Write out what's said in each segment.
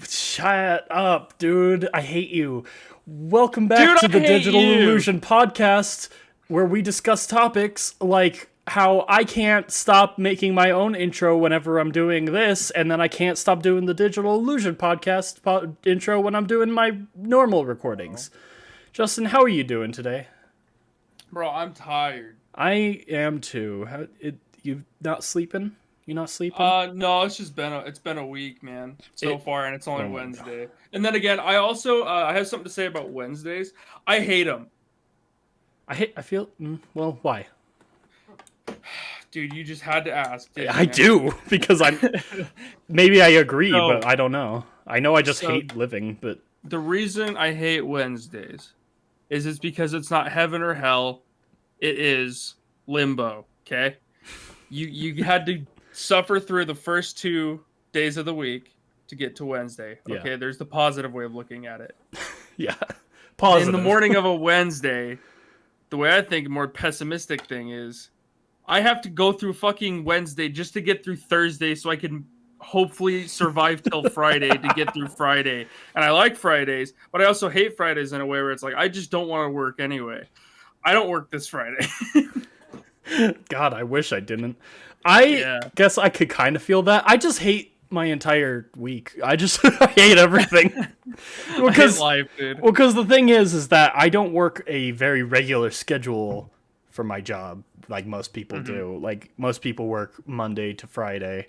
Shut up, dude. I hate you. Welcome back to the Digital Illusion podcast, where we discuss topics like how I can't stop making my own intro whenever I'm doing this, and then I can't stop doing the Digital Illusion podcast intro when I'm doing my normal recordings. Justin, how are you doing today? Bro, I'm tired. I am too. You not sleeping? You not sleeping? No, it's been a week, man, so far, and it's only Wednesday. And then again, I also I have something to say about Wednesdays. I hate them. Well, why? Dude, you just had to ask. I do, because maybe I agree, but I don't know. I know I just hate living, but the reason I hate Wednesdays is it's because it's not heaven or hell. It is limbo. Okay, you had to suffer through the first 2 days of the week to get to Wednesday. Okay, there's the positive way of looking at it. Yeah, positive. In the morning of a Wednesday, the way I think, more pessimistic thing is, I have to go through fucking Wednesday just to get through Thursday so I can hopefully survive till Friday to get through Friday. And I like Fridays, but I also hate Fridays in a way where it's like, I just don't want to work anyway. I don't work this Friday. God, I wish I didn't. I guess I could kind of feel that. I just hate my entire week. I hate everything. I hate life, dude. Well, because the thing is that I don't work a very regular schedule for my job like most people do. Like, most people work Monday to Friday,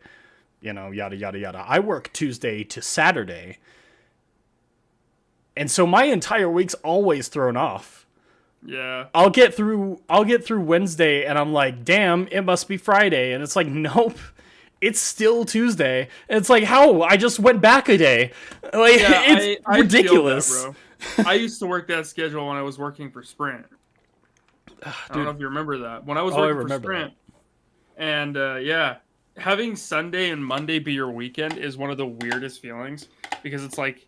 yada, yada, yada. I work Tuesday to Saturday. And so my entire week's always thrown off. Yeah. I'll get through Wednesday and I'm like, damn, it must be Friday. And it's like, nope, it's still Tuesday. And it's like, how? I just went back a day. Like, it's ridiculous. I feel that, bro. I used to work that schedule when I was working for Sprint. I don't know if you remember that. When I was working for Sprint. That. And having Sunday and Monday be your weekend is one of the weirdest feelings, because it's like,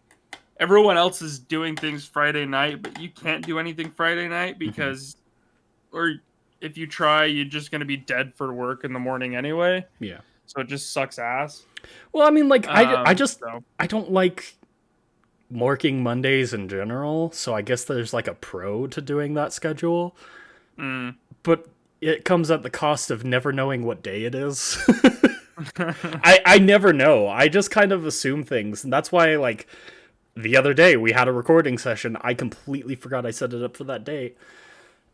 everyone else is doing things Friday night, but you can't do anything Friday night because, or if you try, you're just going to be dead for work in the morning anyway. Yeah. So it just sucks ass. Well, I mean, like, I don't like working Mondays in general, so I guess there's like a pro to doing that schedule. But it comes at the cost of never knowing what day it is. I never know. I just kind of assume things, and that's why, like, the other day we had a recording session. I completely forgot I set it up for that date,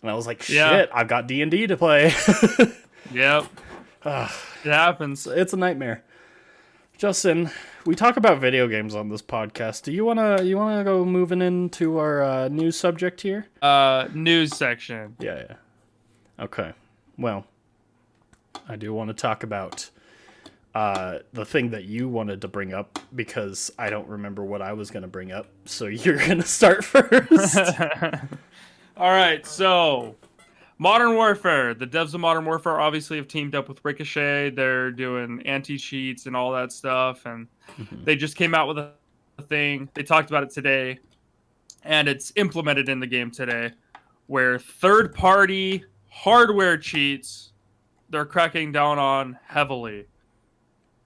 and I was like, "Shit, I've got D&D to play." Yep, it happens. It's a nightmare. Justin, we talk about video games on this podcast. Do you wanna go moving into our news subject here? News section. Yeah. Okay. Well, I do want to talk about the thing that you wanted to bring up, because I don't remember what I was going to bring up. So you're going to start first. All right. So Modern Warfare, the devs of Modern Warfare obviously have teamed up with Ricochet. They're doing anti-cheats and all that stuff. And they just came out with a thing. They talked about it today, and it's implemented in the game today, where third-party hardware cheats, they're cracking down on heavily.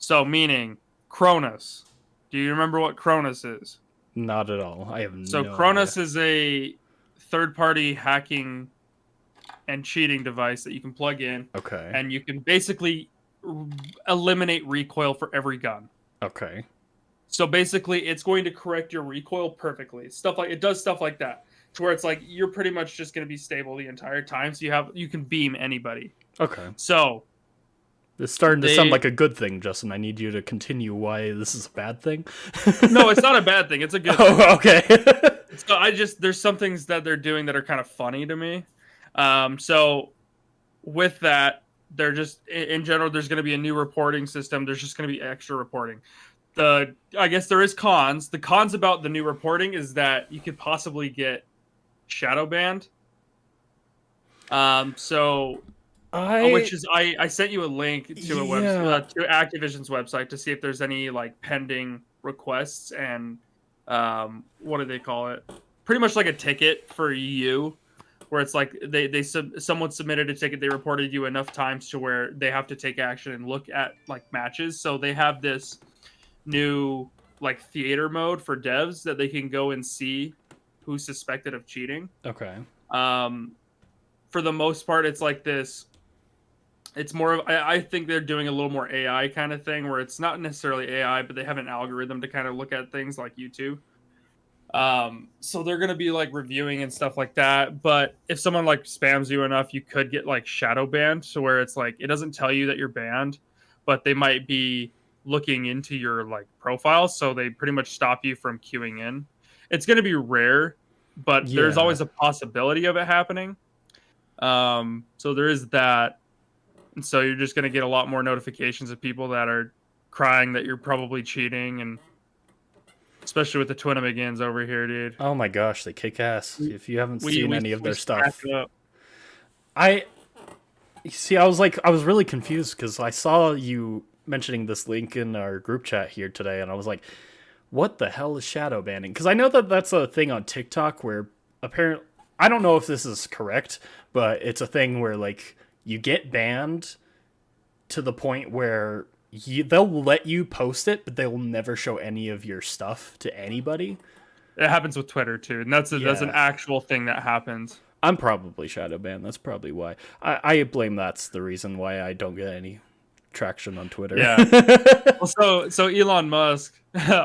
So, meaning Cronus. Do you remember what Cronus is? Not at all. I have no idea. So Cronus is a third-party hacking and cheating device that you can plug in. Okay. And you can basically eliminate recoil for every gun. Okay. So basically, it's going to correct your recoil perfectly. It does stuff like that, to where it's like you're pretty much just going to be stable the entire time. So you can beam anybody. Okay. So it's starting to sound like a good thing, Justin. I need you to continue why this is a bad thing. No, it's not a bad thing. It's a good thing. Oh, okay. So there's some things that they're doing that are kind of funny to me. So with that, they're just in general. There's going to be a new reporting system. There's just going to be extra reporting. I guess there is cons. The cons about the new reporting is that you could possibly get shadow banned. So I sent you a link to a website to Activision's website to see if there's any like pending requests and what do they call it? Pretty much like a ticket for EU, where it's like someone submitted a ticket, they reported you enough times to where they have to take action and look at like matches. So they have this new like theater mode for devs that they can go and see who's suspected of cheating. Okay. For the most part, it's like this. It's more of I think they're doing a little more AI kind of thing where it's not necessarily AI, but they have an algorithm to kind of look at things like YouTube. So they're gonna be like reviewing and stuff like that. But if someone like spams you enough, you could get like shadow banned, so where it's like it doesn't tell you that you're banned, but they might be looking into your like profile, so they pretty much stop you from queuing in. It's gonna be rare, but there's always a possibility of it happening. So there is that. And so you're just going to get a lot more notifications of people that are crying that you're probably cheating, and especially with the Twinamigans over here, dude. Oh my gosh, they kick ass. If you haven't seen any of their stuff. I was really confused because I saw you mentioning this link in our group chat here today, and I was like, what the hell is shadow banning? Because I know that that's a thing on TikTok where apparently, I don't know if this is correct, but it's a thing where like you get banned to the point where they'll let you post it, but they will never show any of your stuff to anybody. It happens with Twitter too, and that's an actual thing that happens. I'm probably shadow banned. That's probably why. I blame that's the reason why I don't get any traction on Twitter. Yeah. Well, so Elon Musk,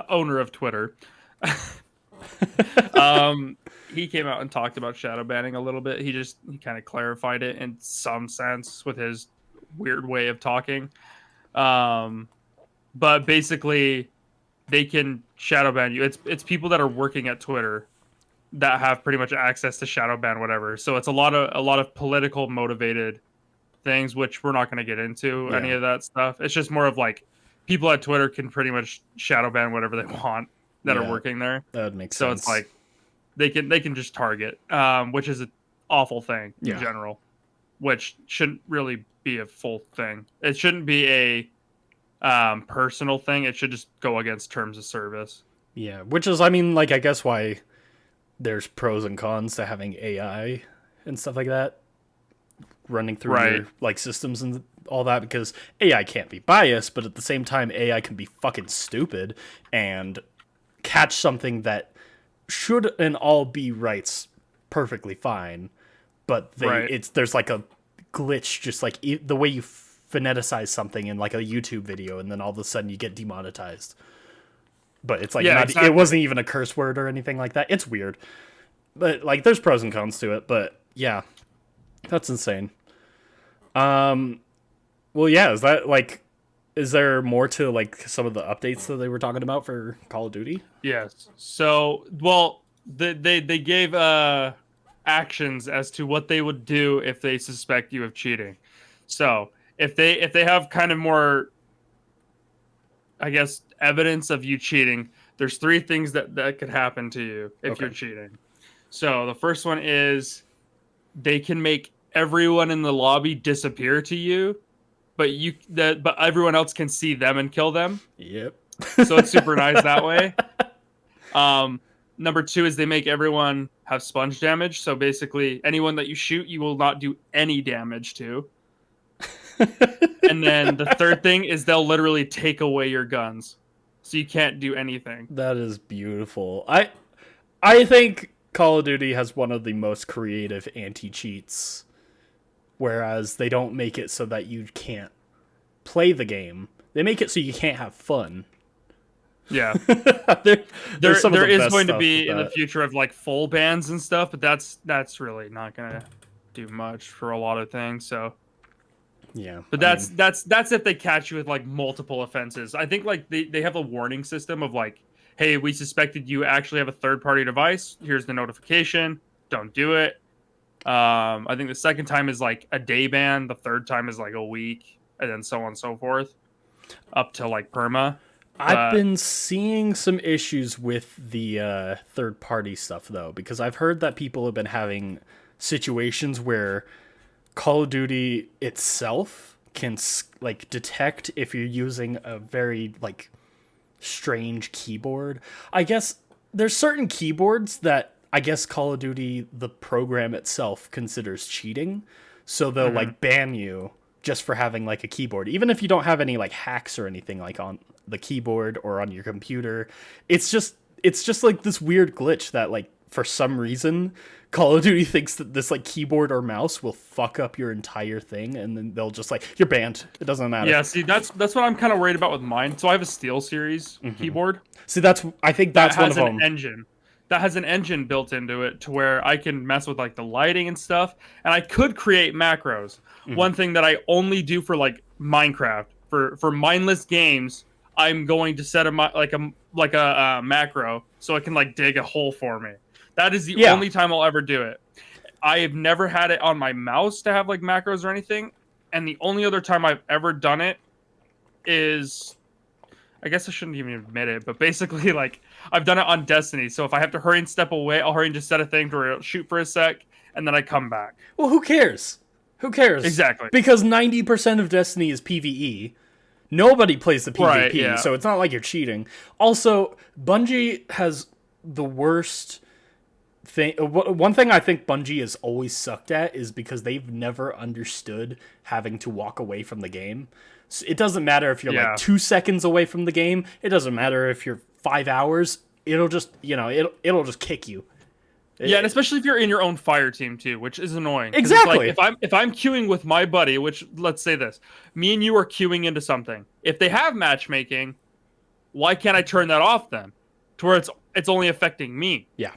owner of Twitter, he came out and talked about shadow banning a little bit. He kind of clarified it in some sense with his weird way of talking. But basically they can shadow ban you. It's people that are working at Twitter that have pretty much access to shadow ban whatever. So it's a lot of political motivated things, which we're not going to get into any of that stuff. It's just more of like people at Twitter can pretty much shadow ban whatever they want that are working there. That would make sense. So it's like they can just target, which is an awful thing in general, which shouldn't really be a full thing. It shouldn't be a personal thing. It should just go against terms of service. Yeah, which is, I mean, like, I guess why there's pros and cons to having AI and stuff like that running through your like systems and all that, because AI can't be biased, but at the same time AI can be fucking stupid and catch something that should in all be rights perfectly fine, but there's like a glitch, just like the way you phoneticize something in like a YouTube video, and then all of a sudden you get demonetized. But it's like it wasn't even a curse word or anything like that. It's weird, but like there's pros and cons to it. But yeah, that's insane. Well, yeah, is there more to like some of the updates that they were talking about for Call of Duty? Yes. So, well, they gave actions as to what they would do if they suspect you of cheating. So, if they have kind of more, I guess, evidence of you cheating, there's 3 things that could happen to you if you're cheating. So, the first one is they can make everyone in the lobby disappear to you, but everyone else can see them and kill them. Yep. So it's super nice that way. Number 2 is they make everyone have sponge damage. So basically, anyone that you shoot, you will not do any damage to. And then the third thing is they'll literally take away your guns, so you can't do anything. That is beautiful. I think Call of Duty has one of the most creative anti-cheats, whereas they don't make it so that you can't play the game. They make it so you can't have fun. Yeah. there is going to be in the future of like full bans and stuff, but that's really not going to do much for a lot of things. So yeah, but that's if they catch you with like multiple offenses. I think like they have a warning system of like, hey, we suspected you actually have a third-party device. Here's the notification. Don't do it. I think the second time is like a day ban. The third time is like a week, and then so on and so forth, up to like perma. I've been seeing some issues with the third party stuff though, because I've heard that people have been having situations where Call of Duty itself can like detect if you're using a very like strange keyboard. I guess there's certain keyboards that I guess Call of Duty the program itself considers cheating, so they'll like ban you just for having like a keyboard, even if you don't have any like hacks or anything like on the keyboard or on your computer. It's just like this weird glitch that like for some reason Call of Duty thinks that this like keyboard or mouse will fuck up your entire thing, and then they'll just like, you're banned. It doesn't matter. Yeah, see, that's what I'm kind of worried about with mine. So I have a SteelSeries keyboard. See, I think that's one of them. Engine. That has an engine built into it to where I can mess with like the lighting and stuff, and I could create macros. One thing that I only do for like Minecraft, for mindless games, I'm going to set a macro so it can like dig a hole for me. That is the only time I'll ever do it. I have never had it on my mouse to have like macros or anything, and the only other time I've ever done it is, I guess I shouldn't even admit it, but basically like I've done it on Destiny. So if I have to hurry and step away, I'll hurry and just set a thing to where it'll shoot for a sec, and then I come back. Well, who cares? Who cares? Exactly. Because 90% of Destiny is PvE. Nobody plays the PvP, Right, yeah. so it's not like you're cheating. Also, Bungie has the worst thing. One thing I think Bungie has always sucked at is because they've never understood having to walk away from the game. So it doesn't matter if you're like 2 seconds away from the game. It doesn't matter if you're 5 hours. It'll just, it'll just kick you. Yeah, and especially if you're in your own fire team too, which is annoying. Exactly. It's like if I'm queuing with my buddy, which let's say this, me and you are queuing into something. If they have matchmaking, why can't I turn that off then? To where it's only affecting me. Yeah.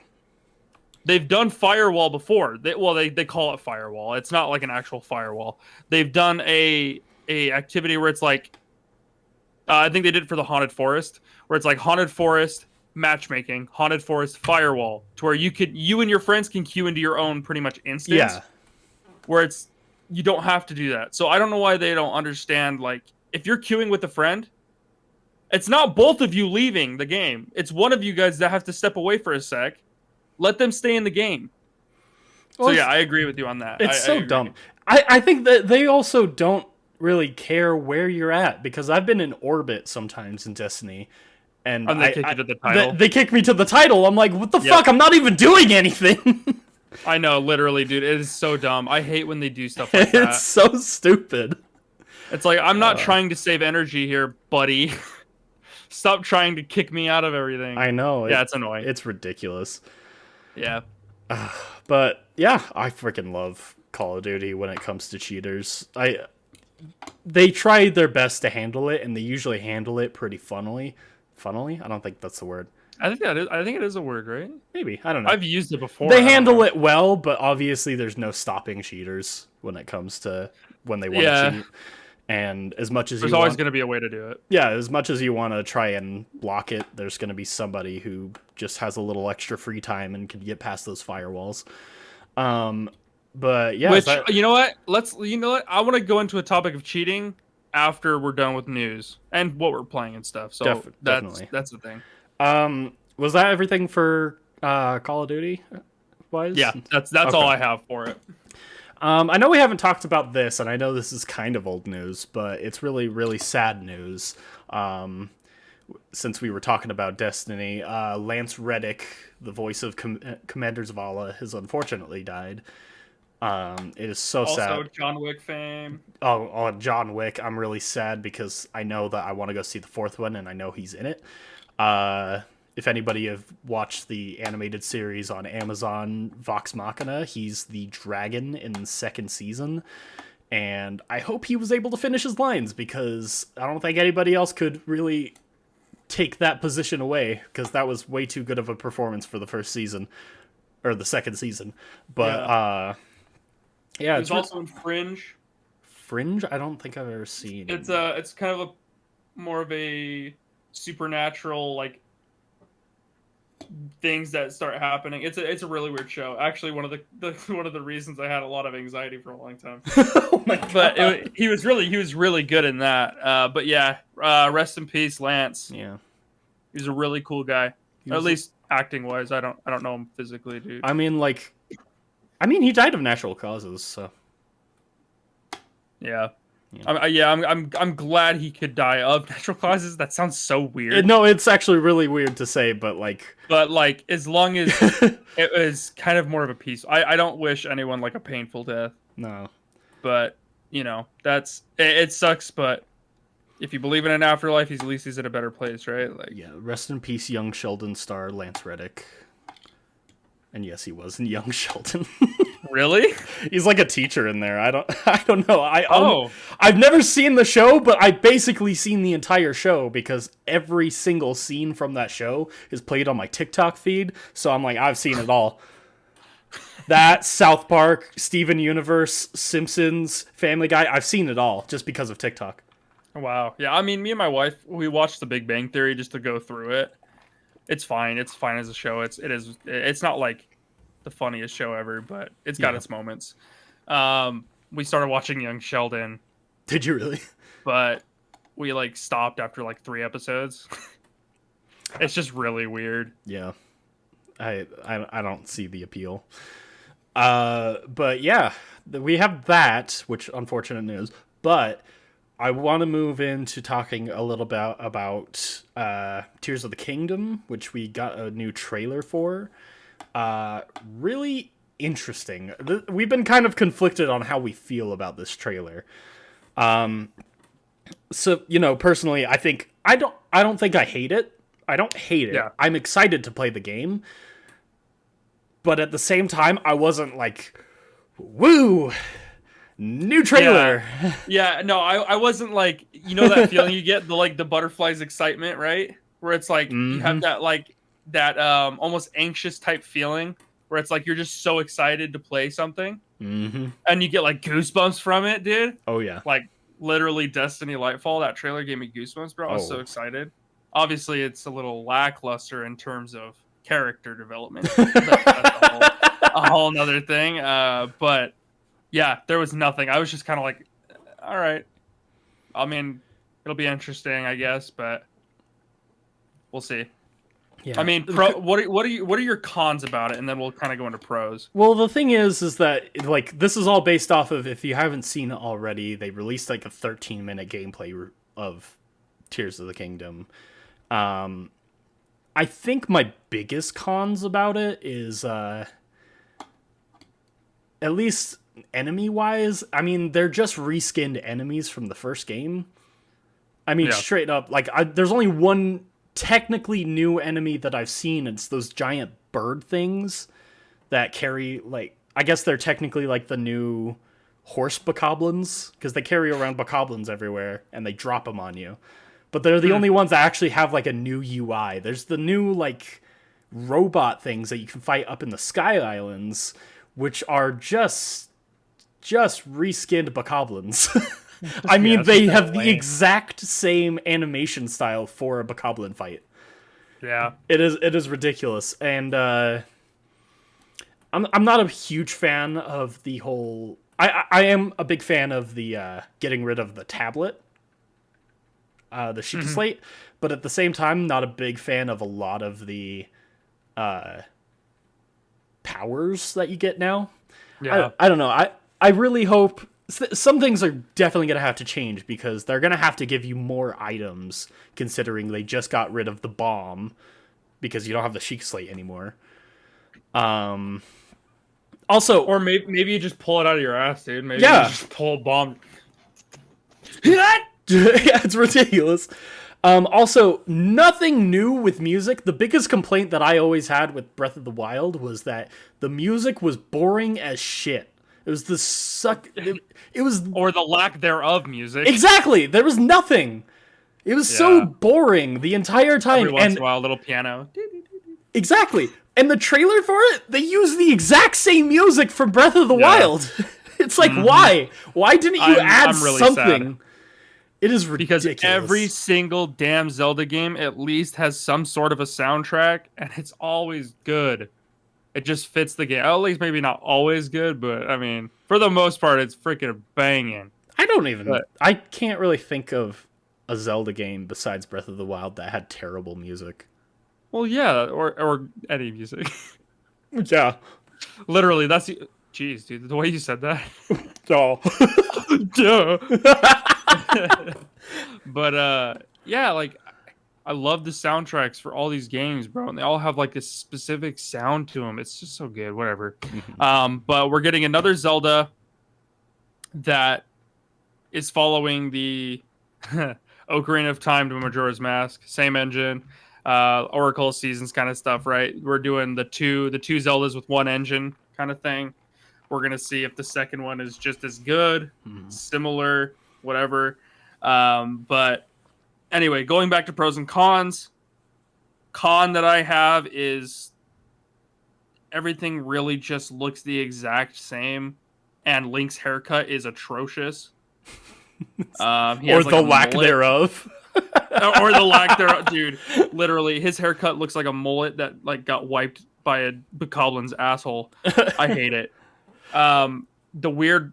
They've done firewall before. They call it firewall. It's not like an actual firewall. They've done a activity where it's like, I think they did it for the Haunted Forest, where it's like Haunted Forest matchmaking, Haunted Forest firewall, to where you and your friends can queue into your own pretty much instance. Yeah. Where you don't have to do that. So I don't know why they don't understand, like, if you're queuing with a friend, it's not both of you leaving the game. It's one of you guys that have to step away for a sec. Let them stay in the game. Well, so yeah, I agree with you on that. It's so dumb. I think that they also don't really care where you're at, because I've been in orbit sometimes in Destiny, and they kick you to the title. They kick me to the title. I'm like, what the fuck? I'm not even doing anything. I know, literally, dude. It is so dumb. I hate when they do stuff like that. It's so stupid. It's like, I'm not trying to save energy here, buddy. Stop trying to kick me out of everything. I know. Yeah, it's annoying. It's ridiculous. Yeah. But yeah, I freaking love Call of Duty when it comes to cheaters. They try their best to handle it, and they usually handle it pretty funnily. Funnily? I don't think that's the word. I think it is a word, right? Maybe. I don't know. I've used it before. They handle it well, but obviously there's no stopping cheaters when it comes to when they want to cheat. And as much as there's always going to be a way to do it. Yeah, as much as you want to try and block it, there's going to be somebody who just has a little extra free time and can get past those firewalls. But yeah, you know what? I want to go into a topic of cheating after we're done with news and what we're playing and stuff. So definitely. That's the thing. Was that everything for Call of Duty wise? Yeah, that's okay. All I have for it. I know we haven't talked about this, and I know this is kind of old news, but it's really, really sad news. Since we were talking about Destiny, Lance Reddick, the voice of Commander Zavala, has unfortunately died. It is so sad. Also, John Wick fame. Oh, John Wick. I'm really sad because I know that I want to go see the fourth one, and I know he's in it. If anybody have watched the animated series on Amazon, Vox Machina, he's the dragon in the second season. And I hope he was able to finish his lines, because I don't think anybody else could really take that position away, because that was way too good of a performance for the first season, or the second season. But, yeah, it's also in Fringe. Fringe? I don't think I've ever seen. It's kind of more of a supernatural, like, things that start happening. It's a really weird show. Actually, one of the reasons I had a lot of anxiety for a long time. Oh my god! But he was really good in that. But yeah, rest in peace, Lance. Yeah, he's a really cool guy. At least acting wise. I don't know him physically, dude. I mean, he died of natural causes. So yeah. I'm glad he could die of natural causes. That sounds so weird. No, it's actually really weird to say, but as long as it was kind of more of a peace. I don't wish anyone like a painful death. No. But, it sucks, but if you believe in an afterlife, at least he's in a better place, right? Yeah, rest in peace, young Sheldon star Lance Reddick. And yes, he was in Young Sheldon. Really? He's like a teacher in there. I don't know. I've never seen the show, but I've basically seen the entire show because every single scene from that show is played on my TikTok feed. So I'm like, I've seen it all. That, South Park, Steven Universe, Simpsons, Family Guy. I've seen it all just because of TikTok. Wow. Yeah, I mean, me and my wife, we watched The Big Bang Theory just to go through it. It's fine. It's fine as a show. It's not like the funniest show ever, but it's got its moments. We started watching Young Sheldon. Did you really? But we stopped after 3 episodes. It's just really weird. Yeah. I don't see the appeal. But yeah, we have that, which unfortunate news, but I want to move into talking a little bit about Tears of the Kingdom, which we got a new trailer for. Really interesting. We've been kind of conflicted on how we feel about this trailer. So, personally, I don't think I hate it. I don't hate it. Yeah. I'm excited to play the game. But at the same time, I wasn't like, woo! New trailer. Yeah, no, I wasn't like, that feeling you get, the butterflies excitement, right? Where it's like you have that almost anxious type feeling where it's like you're just so excited to play something. Mm-hmm. And you get goosebumps from it, dude. Oh yeah. Literally Destiny Lightfall, that trailer gave me goosebumps, bro. I was so excited. Obviously it's a little lackluster in terms of character development. That's a whole nother thing. But yeah, there was nothing. I was just kind of like, all right. I mean, it'll be interesting, I guess, but we'll see. Yeah. I mean, what are your cons about it, and then we'll kind of go into pros. Well, the thing is that this is all based off of, if you haven't seen it already, they released a 13-minute gameplay of Tears of the Kingdom. I think my biggest cons about it is at least enemy-wise, I mean, they're just reskinned enemies from the first game. I mean, straight up, there's only one technically new enemy that I've seen. It's those giant bird things that carry, I guess they're technically the new horse bokoblins, because they carry around bokoblins everywhere, and they drop them on you. But they're the only ones that actually have, a new UI. There's the new, robot things that you can fight up in the Sky Islands, which are just reskinned bokoblins. I mean, they have the exact same animation style for a bokoblin fight. Yeah, it is ridiculous, and I'm not a huge fan of the whole. I am a big fan of the getting rid of the tablet, the Sheikah Slate, but at the same time, not a big fan of a lot of the powers that you get now. Yeah, I don't know. I really hope some things are definitely going to have to change, because they're going to have to give you more items, considering they just got rid of the bomb because you don't have the Sheikah Slate anymore. Also, or maybe you just pull it out of your ass, dude. Maybe you just pull a bomb. Yeah, it's ridiculous. Also, nothing new with music. The biggest complaint that I always had with Breath of the Wild was that the music was boring as shit. It was it was, or the lack thereof music. Exactly. There was nothing. It was so boring the entire time. Every once in a while, a little piano. Exactly. And the trailer for it, they use the exact same music from Breath of the Wild. It's like, why? Why didn't you add really something? It is ridiculous. Because every single damn Zelda game at least has some sort of a soundtrack, and it's always good. It just fits the game. At least maybe not always good, but I mean, for the most part, it's freaking banging. I can't really think of a Zelda game besides Breath of the Wild that had terrible music. Well, yeah, or any music. Yeah. Literally, that's the... Jeez, dude, the way you said that. Oh. Duh. But yeah, like I love the soundtracks for all these games, bro, and they all have like this specific sound to them. It's just so good. Whatever. But we're getting another Zelda that is following the Ocarina of Time to Majora's Mask, same engine, Oracle Seasons kind of stuff, right? We're doing the two Zeldas with one engine kind of thing. We're gonna see if the second one is just as good, similar, whatever. But anyway, going back to pros and cons. Con that I have is everything really just looks the exact same, and Link's haircut is atrocious. Or the lack thereof. Or the lack thereof, dude. Literally, his haircut looks like a mullet that like got wiped by a Bokoblin's asshole. I hate it. The weird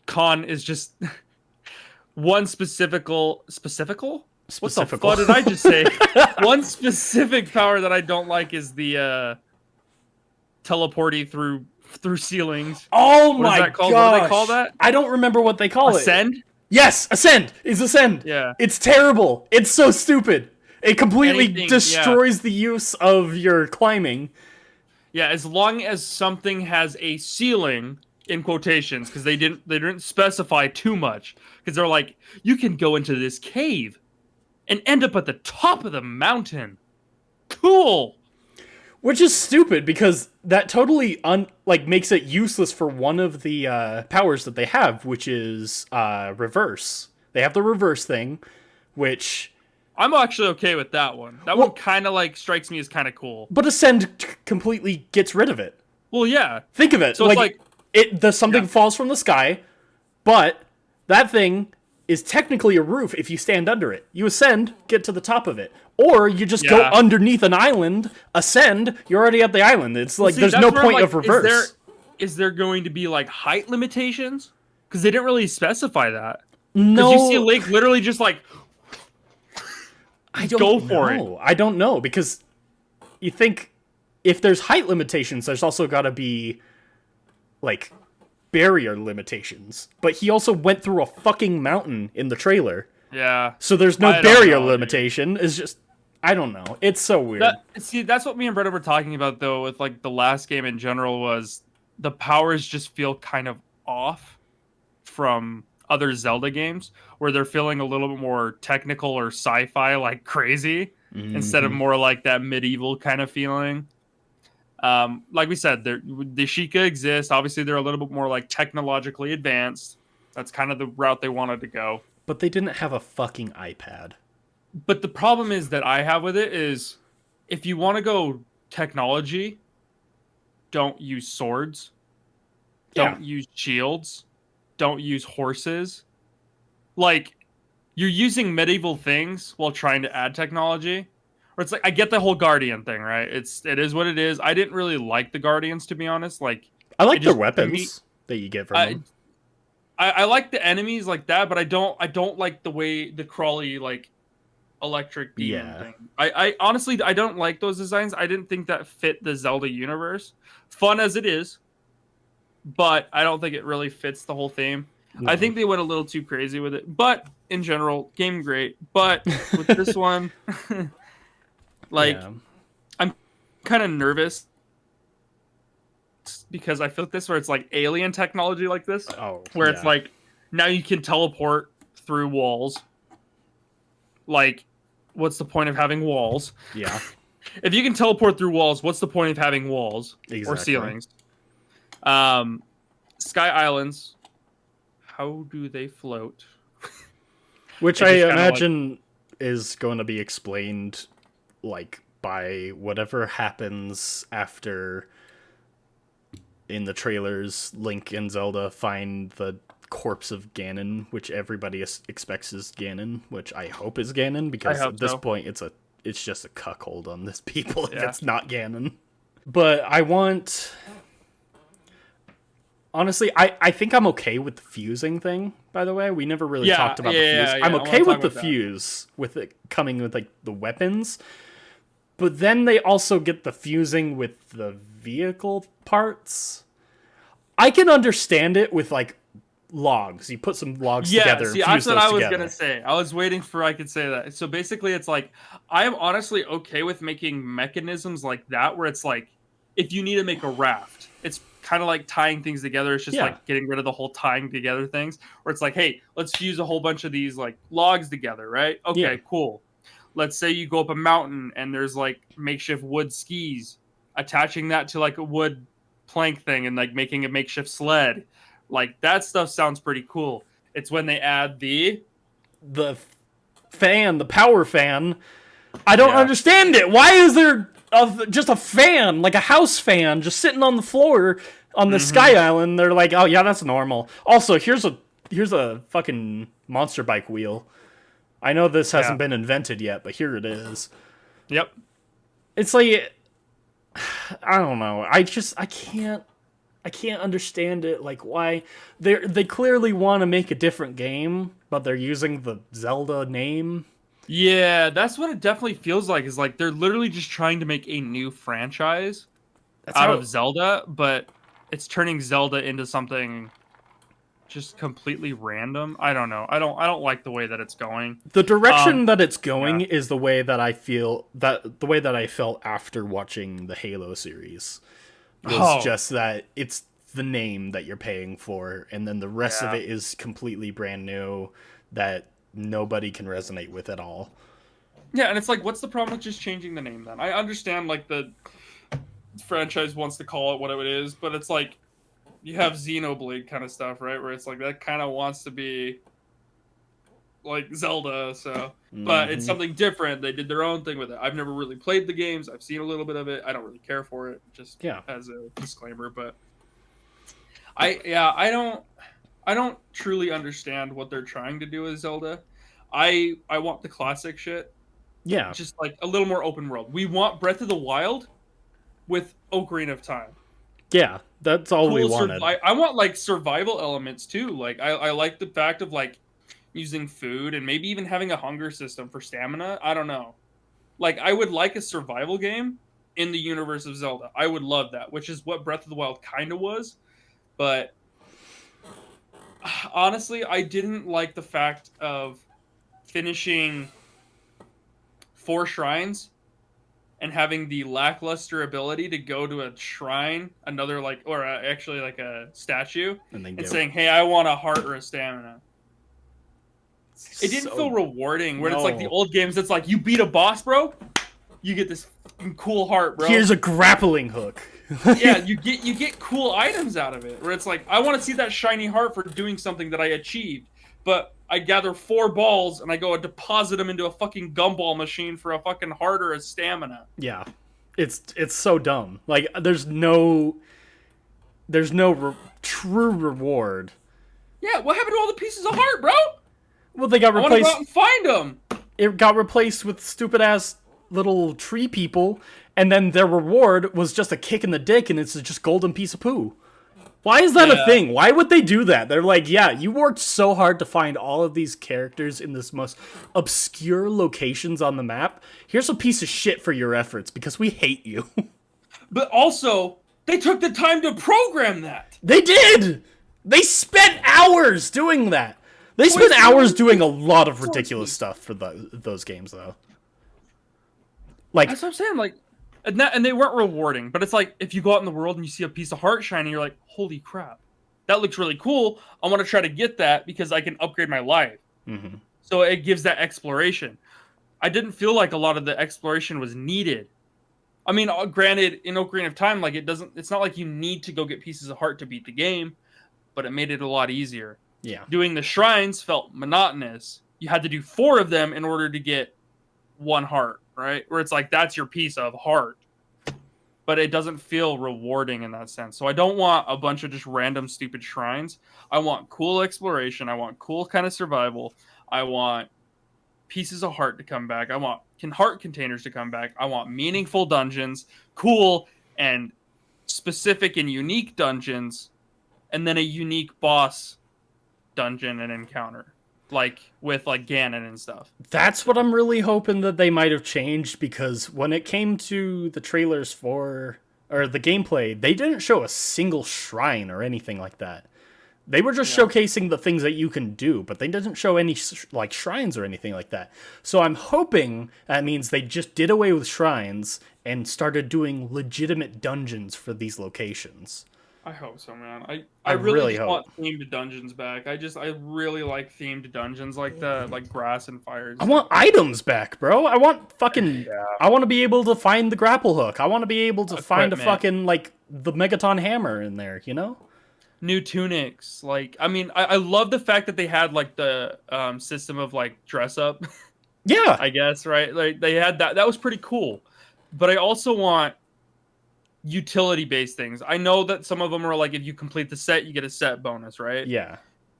con is just one specifical. What the fuck did I just say? One specific power that I don't like is the teleporting through ceilings. Oh my god! What do they call that? I don't remember what they call Ascend? it. Yes, Ascend is Ascend. Yeah, it's terrible. It's so stupid. It completely destroys the use of your climbing. Yeah, as long as something has a ceiling in quotations, because they didn't specify too much, because they're like, you can go into this cave and end up at the top of the mountain. Cool. Which is stupid, because that totally makes it useless for one of the powers that they have, which is reverse. They have the reverse thing, which I'm actually okay with that one. That one kind of like strikes me as kind of cool. But Ascend completely gets rid of it. Well, yeah. Think of it. So like something falls from the sky, but that thing is technically a roof if you stand under it. You ascend, get to the top of it. Or you just go underneath an island, ascend, you're already at the island. It's like, there's no point of reverse. Is there going to be like height limitations? Because they didn't really specify that. No. Because you see Link literally just like... I don't know, because you think if there's height limitations, there's also got to be like barrier limitations. But he also went through a fucking mountain in the trailer. Yeah. So there's no barrier limitation. It's just, I don't know. It's so weird. That's what me and Brenda were talking about though with like the last game in general, was the powers just feel kind of off from other Zelda games, where they're feeling a little bit more technical or sci-fi, like crazy, instead of more like that medieval kind of feeling. Like we said, the Sheikah exists. Obviously, they're a little bit more like technologically advanced. That's kind of the route they wanted to go. But they didn't have a fucking iPad. But the problem is that I have with it is, if you want to go technology, don't use swords. Don't use shields. Don't use horses. Like, you're using medieval things while trying to add technology. Or it's like, I get the whole Guardian thing, right? It is what it is. I didn't really like the Guardians, to be honest. Like, I like their weapons that you get from them. I like the enemies like that, but I don't like the way the crawly like electric beam thing. I honestly I don't like those designs. I didn't think that fit the Zelda universe. Fun as it is, but I don't think it really fits the whole theme. No. I think they went a little too crazy with it. But in general, game great. But with this one, I'm kind of nervous because I feel like this where it's like alien technology like this, where it's like now you can teleport through walls. Like, what's the point of having walls? Yeah. If you can teleport through walls, what's the point of having walls or ceilings? Sky Islands, how do they float? Which I imagine is going to be explained like by whatever happens after in the trailers Link and Zelda find the corpse of Ganon, which everybody expects is Ganon, which I hope is Ganon, because at this point it's just a cuckold on this people if it's not Ganon. But I want... Honestly, I think I'm okay with the fusing thing, by the way. We never really talked about the fuse. I'm okay with the fuse, with it coming with, like, the weapons. But then they also get the fusing with the vehicle parts. I can understand it with, like, logs. You put some logs together. See, that's what I was going to say. I was waiting for I could say that. So basically, it's like, I am honestly okay with making mechanisms like that, where it's like, if you need to make a raft, it's kind of like tying things together. It's just like getting rid of the whole tying together things, where it's like, hey, let's fuse a whole bunch of these like logs together, right? Okay, cool. Let's say you go up a mountain and there's like makeshift wood skis, attaching that to like a wood plank thing and like making a makeshift sled. Like that stuff sounds pretty cool. It's when they add the fan, the power fan. I don't understand it. Why is there just a fan, like a house fan, just sitting on the floor on the Sky Island? They're like, oh yeah, that's normal. Also, here's a fucking monster bike wheel. I know this hasn't been invented yet, but here it is. Yep. It's like, I don't know. I can't understand it. Like, why they clearly want to make a different game, but they're using the Zelda name. Yeah, that's what it definitely feels like. Is like they're literally just trying to make a new franchise out of Zelda, but it's turning Zelda into something just completely random. I don't know. I don't like the way that it's going. The direction that it's going is the way that I felt after watching the Halo series. Was just that it's the name that you're paying for, and then the rest of it is completely brand new that nobody can resonate with at all. Yeah, and it's like, what's the problem with just changing the name then? I understand like the franchise wants to call it what it is, but it's like you have Xenoblade kind of stuff, right? Where it's like that kind of wants to be like Zelda, so but it's something different. They did their own thing with it. I've never really played the games. I've seen a little bit of it. I don't really care for it, just as a disclaimer, but I don't truly understand what they're trying to do with Zelda. I want the classic shit. Yeah. Just like a little more open world. We want Breath of the Wild with Ocarina of Time. Yeah, that's all we wanted. I want like survival elements too. Like I like the fact of like using food and maybe even having a hunger system for stamina. I don't know. Like I would like a survival game in the universe of Zelda. I would love that, which is what Breath of the Wild kind of was. But honestly, I didn't like the fact of finishing 4 shrines and having the lackluster ability to go to a shrine, another like, or actually like a statue, and saying, "Hey, I want a heart or a stamina." It didn't feel rewarding. Where it's like the old games, it's like you beat a boss, bro, you get this cool heart, bro. Here's a grappling hook. Yeah, you get cool items out of it. Where it's like, I want to see that shiny heart for doing something that I achieved, but I gather 4 balls and I go and deposit them into a fucking gumball machine for a fucking heart or a stamina. Yeah, it's so dumb. Like there's no true reward. Yeah, what happened to all the pieces of heart, bro? Well, they got replaced. I want to go out and find them. It got replaced with stupid ass little tree people, and then their reward was just a kick in the dick, and it's just golden piece of poo. Why is that a thing? Why would they do that? They're like, yeah, you worked so hard to find all of these characters in this most obscure locations on the map. Here's a piece of shit for your efforts because we hate you. But also, they took the time to program that. They did! They spent hours doing that. They spent hours doing a lot of ridiculous stuff for those games, though. Like, that's what I'm saying, like, and they weren't rewarding, but it's like, if you go out in the world and you see a piece of heart shiny, you're like, holy crap, that looks really cool. I want to try to get that because I can upgrade my life. Mm-hmm. So it gives that exploration. I didn't feel like a lot of the exploration was needed. I mean, granted, in Ocarina of Time, like it's not like you need to go get pieces of heart to beat the game, but it made it a lot easier. Yeah. Doing the shrines felt monotonous. You had to do 4 of them in order to get 1 heart. Right? Where it's like, that's your piece of heart. but it doesn't feel rewarding in that sense. So I don't want a bunch of just random stupid shrines. I want cool exploration. I want cool kind of survival. I want pieces of heart to come back. I want heart containers to come back. I want meaningful dungeons, cool and specific and unique dungeons, and then a unique boss dungeon and encounter, like with like Ganon and stuff. That's what I'm really hoping that they might have changed, because when it came to the trailers for or the gameplay, they didn't show a single shrine or anything like that. They were just showcasing the things that you can do, but they didn't show any like shrines or anything like that. So I'm hoping that means they just did away with shrines and started doing legitimate dungeons for these locations. I hope so, man. I really just want themed dungeons back. I really like themed dungeons like that, like Grass and Fires. I want items back, bro. I want fucking. Yeah. I want to be able to find the grapple hook. I want to be able to find a fucking like the Megaton hammer in there. You know. New tunics, like I mean, I love the fact that they had like the system of like dress up. Yeah, I guess right. Like they had that. That was pretty cool. But I also want utility based things. I know that some of them are like if you complete the set, you get a set bonus, right? Yeah,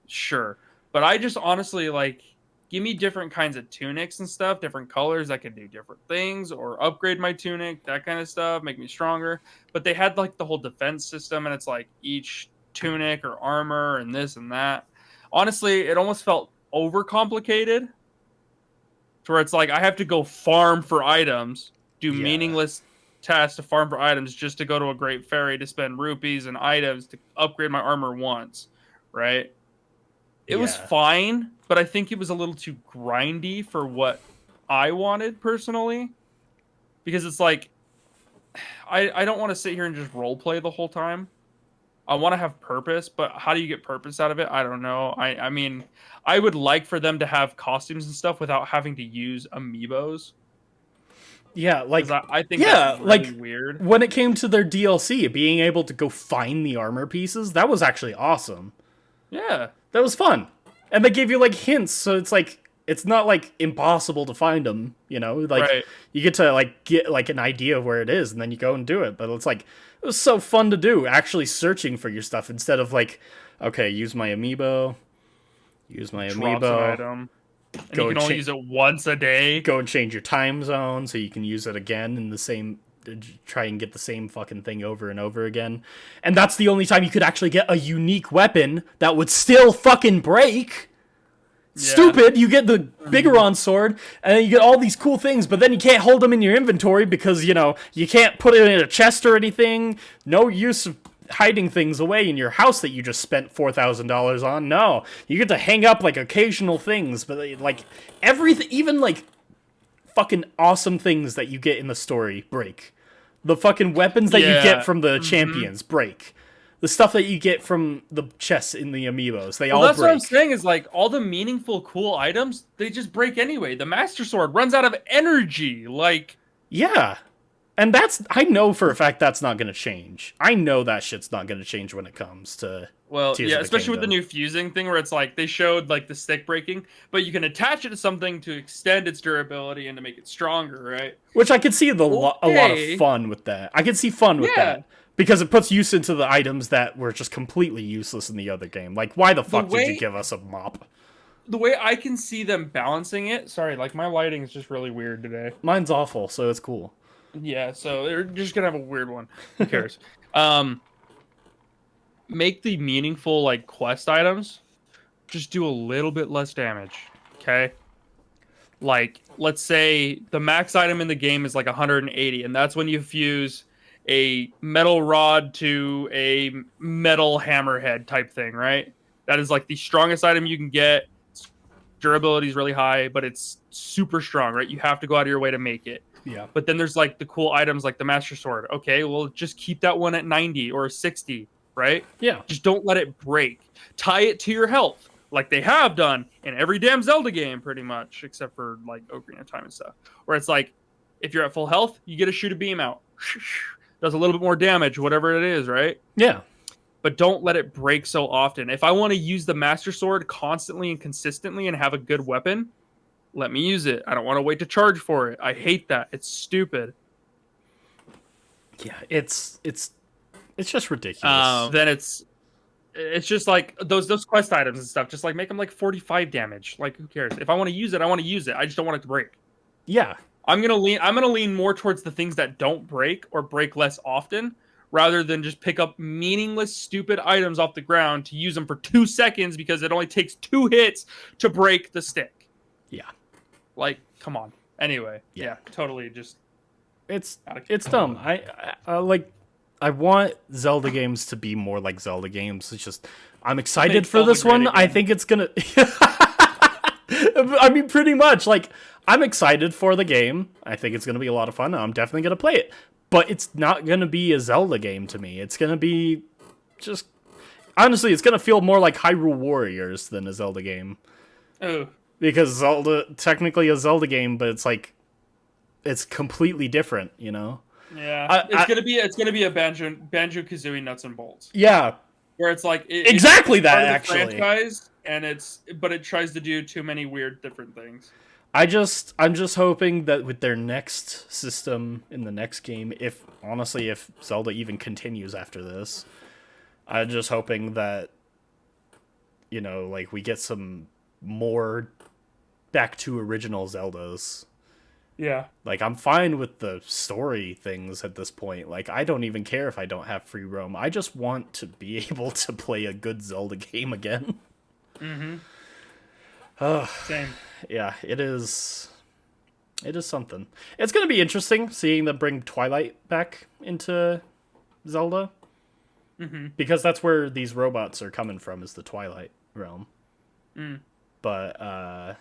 sure. But I just honestly like give me different kinds of tunics and stuff, different colors. I can do different things or upgrade my tunic, that kind of stuff, make me stronger. But they had like the whole defense system, and it's like each tunic or armor and this and that. Honestly, it almost felt overcomplicated, to where it's like I have to go farm for items, do meaningless tasks to farm for items just to go to a great fairy to spend rupees and items to upgrade my armor once, right? It was fine, but I think it was a little too grindy for what I wanted personally, because it's like I don't want to sit here and just role play the whole time. I want to have purpose, but how do you get purpose out of it? I don't know. I mean, I would like for them to have costumes and stuff without having to use amiibos. Yeah, like I think that's really weird. When it came to their DLC, being able to go find the armor pieces, that was actually awesome. Yeah, that was fun, and they gave you like hints, so it's like it's not like impossible to find them. You know, like you get to like get like an idea of where it is, and then you go and do it. But it's like it was so fun to do, actually searching for your stuff instead of like, okay, use my amiibo. Drops an item. And you can only use it once a day. Go and change your time zone so you can use it again in the same. Try and get the same fucking thing over and over again. And that's the only time you could actually get a unique weapon that would still fucking break. Yeah. Stupid, you get the Bigoron sword, and then you get all these cool things, but then you can't hold them in your inventory because, you know, you can't put it in a chest or anything. No use of hiding things away in your house that you just spent $4,000 on. No, you get to hang up, like, occasional things, but, like, everything, even, like, fucking awesome things that you get in the story break. The fucking weapons that you get from the champions break. The stuff that you get from the chests in the amiibos, they all break. That's what I'm saying is, like, all the meaningful, cool items, they just break anyway. The Master Sword runs out of energy, like... Yeah. And I know for a fact that's not going to change. I know that shit's not going to change when it comes to... Well, yeah, especially with the new fusing thing where it's like, they showed, like, the stick breaking, but you can attach it to something to extend its durability and to make it stronger, right? Which I could see a lot of fun with that. I could see fun with that. Because it puts use into the items that were just completely useless in the other game. Like, why the fuck did you give us a mop? The way I can see them balancing it... Sorry, like, my lighting is just really weird today. Mine's awful, so it's cool. Yeah, so they're just gonna have a weird one. Who cares? Make the meaningful, like, quest items just do a little bit less damage, okay? Like, let's say the max item in the game is, like, 180, and that's when you fuse... a metal rod to a metal hammerhead type thing, right? That is like the strongest item you can get. Durability is really high, but it's super strong, right? You have to go out of your way to make it. Yeah. But then there's like the cool items like the Master Sword. Okay, well, just keep that one at 90 or 60, right? Yeah. Just don't let it break. Tie it to your health, like they have done in every damn Zelda game, pretty much, except for like Ocarina of Time and stuff. Where it's like, if you're at full health, you get to shoot a beam out. Does a little bit more damage, whatever it is, right? Yeah. But don't let it break so often. If I want to use the Master Sword constantly and consistently and have a good weapon, let me use it. I don't want to wait to charge for it. I hate that. It's stupid. Yeah, it's just ridiculous. Then it's just like those quest items and stuff. Just like make them like 45 damage. Like who cares? If I want to use it, I want to use it. I just don't want it to break. Yeah, I'm gonna lean more towards the things that don't break or break less often, rather than just pick up meaningless, stupid items off the ground to use them for 2 seconds because it only takes 2 hits to break the stick. yeah, Like, come on. Anyway, Yeah. yeah totally. Just it's dumb. I like. I want Zelda games to be more like Zelda games. It's just I'm excited Make for Zelda this one. great I again. think it's gonna. I mean, pretty much. Like, I'm excited for the game. I think it's gonna be a lot of fun. I'm definitely gonna play it. But it's not gonna be a Zelda game to me. It's gonna be just honestly, it's gonna feel more like Hyrule Warriors than a Zelda game. oh Because Zelda technically a Zelda game, but it's like it's completely different, you know? yeah, it's gonna be a Banjo Kazooie nuts and bolts. Yeah, Where it's like exactly it's that part of the actually. franchise, and but it tries to do too many weird different things. I'm just hoping that with their next system in the next game, if Zelda even continues after this, I'm just hoping that like we get some more back to original Zeldas. Yeah. Like, I'm fine with the story things at this point. Like, I don't even care if I don't have free roam. I just want to be able to play a good Zelda game again. Mm-hmm. Ugh. Same. Yeah, it is something. It's going to be interesting seeing them bring Twilight back into Zelda. Mm-hmm. Because that's where these robots are coming from, is the Twilight realm. Mm. But, I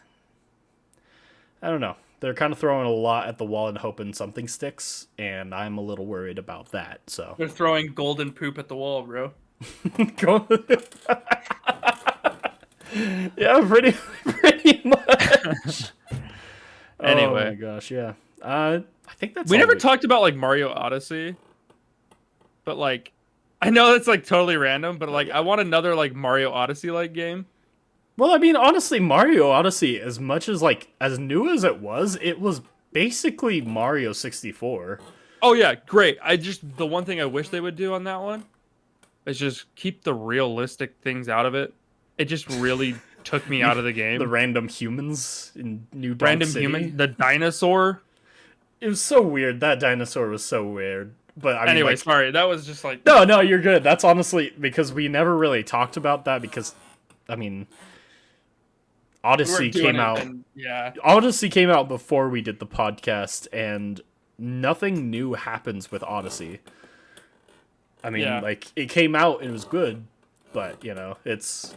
don't know. They're kind of throwing a lot at the wall and hoping something sticks, and I'm a little worried about that, so. They're throwing golden poop at the wall, bro. Yeah, pretty much. Anyway. Oh my gosh, yeah. I think that's We all never talked about like Mario Odyssey, but like, I know it's like totally random, but like, I want another like Mario Odyssey like game. Well, I mean, honestly, Mario Odyssey, as much as as new as it was basically Mario 64. Oh yeah, great. The one thing I wish they would do on that one is just keep the realistic things out of it. It just really took me out of the game. The random humans in New Donk Random City. human, the dinosaur. It was so weird. That dinosaur was so weird. But I mean, anyway, sorry, that was just like no, you're good. That's honestly because we never really talked about that because, I mean, Odyssey came out. Yeah, Odyssey came out before we did the podcast, and nothing new happens with Odyssey. I mean, like, it came out and it was good, but it's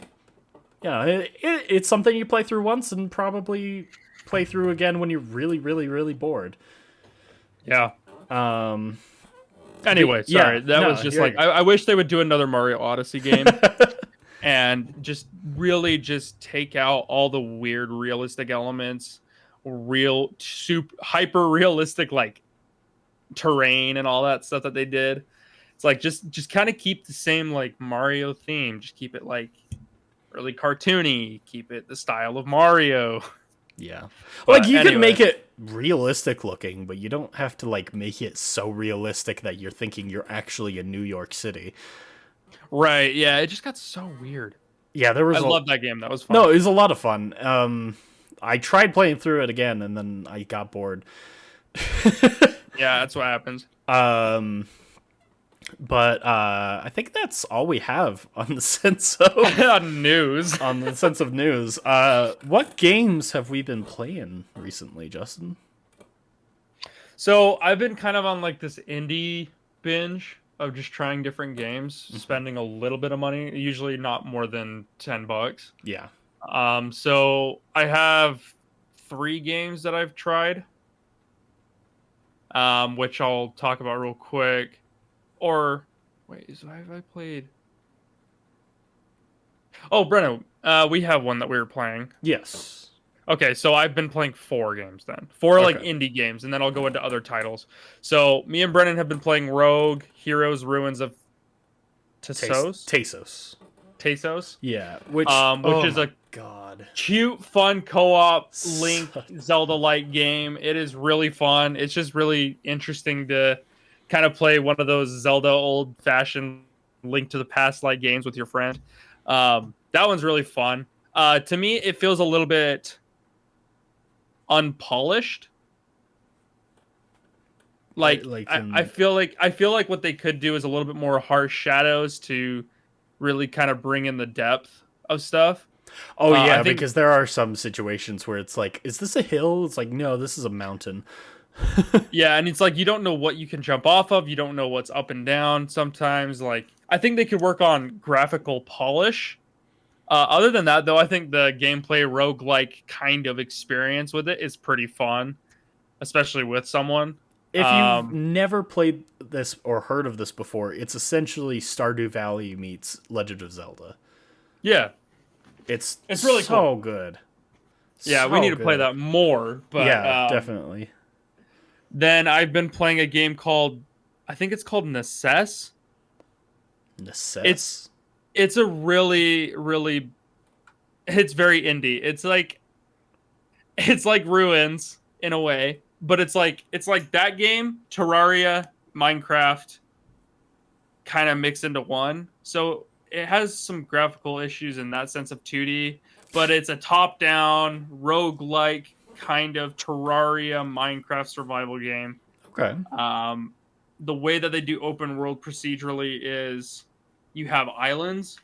it's something you play through once and probably play through again when you're really, really, really bored. Yeah. Anyway, sorry. That was just like I wish they would do another Mario Odyssey game. And just really just take out all the weird realistic elements, hyper realistic like terrain and all that stuff that they did. It's like just kind of keep the same like Mario theme. Just keep it like really cartoony. Keep it the style of Mario. Yeah. But like you anyway. can make it realistic looking, but you don't have to like make it so realistic that you're thinking you're actually in New York City. Right, yeah, it just got so weird. Yeah, I love that game. That was fun. No, it was a lot of fun. I tried playing through it again, and then I got bored. Yeah, that's what happens. But I think that's all we have on the sense of news. On the sense of news. What games have we been playing recently, Justin? So I've been kind of on like this indie binge of just trying different games, spending a little bit of money, usually not more than $10. Yeah. So I have 3 games that I've tried, which I'll talk about real quick. Or wait, have I played? Oh, Brennan, we have one that we were playing. Yes. Okay, so I've been playing 4 games then. 4 like indie games, and then I'll go into other titles. So me and Brennan have been playing Rogue, Heroes, Ruins of Tesos. Tesos. Yeah, which is a god cute, fun co-op Link Zelda-like game. It is really fun. It's just really interesting to kind of play one of those Zelda old fashioned Link to the Past like games with your friend. That one's really fun. To me, it feels a little bit unpolished. Like, I feel like what they could do is a little bit more harsh shadows to really kind of bring in the depth of stuff. Oh yeah, because there are some situations where it's like, is this a hill? It's like, no, this is a mountain. Yeah, and it's like you don't know what you can jump off of. You don't know what's up and down. Sometimes, like, I think they could work on graphical polish. Other than that, though, I think the gameplay roguelike kind of experience with it is pretty fun, especially with someone. If you've never played this or heard of this before, it's essentially Stardew Valley meets Legend of Zelda. Yeah. It's really so good. Yeah, we need to play that more. But yeah, definitely. Then I've been playing a game called, I think it's called Necess. Necess? It's a really, really, it's very indie. It's like Ruins in a way, but it's like that game, Terraria, Minecraft, kind of mixed into one. So it has some graphical issues in that sense of 2D, but it's a top-down roguelike kind of Terraria Minecraft survival game. Okay. The way that they do open world procedurally is you have islands.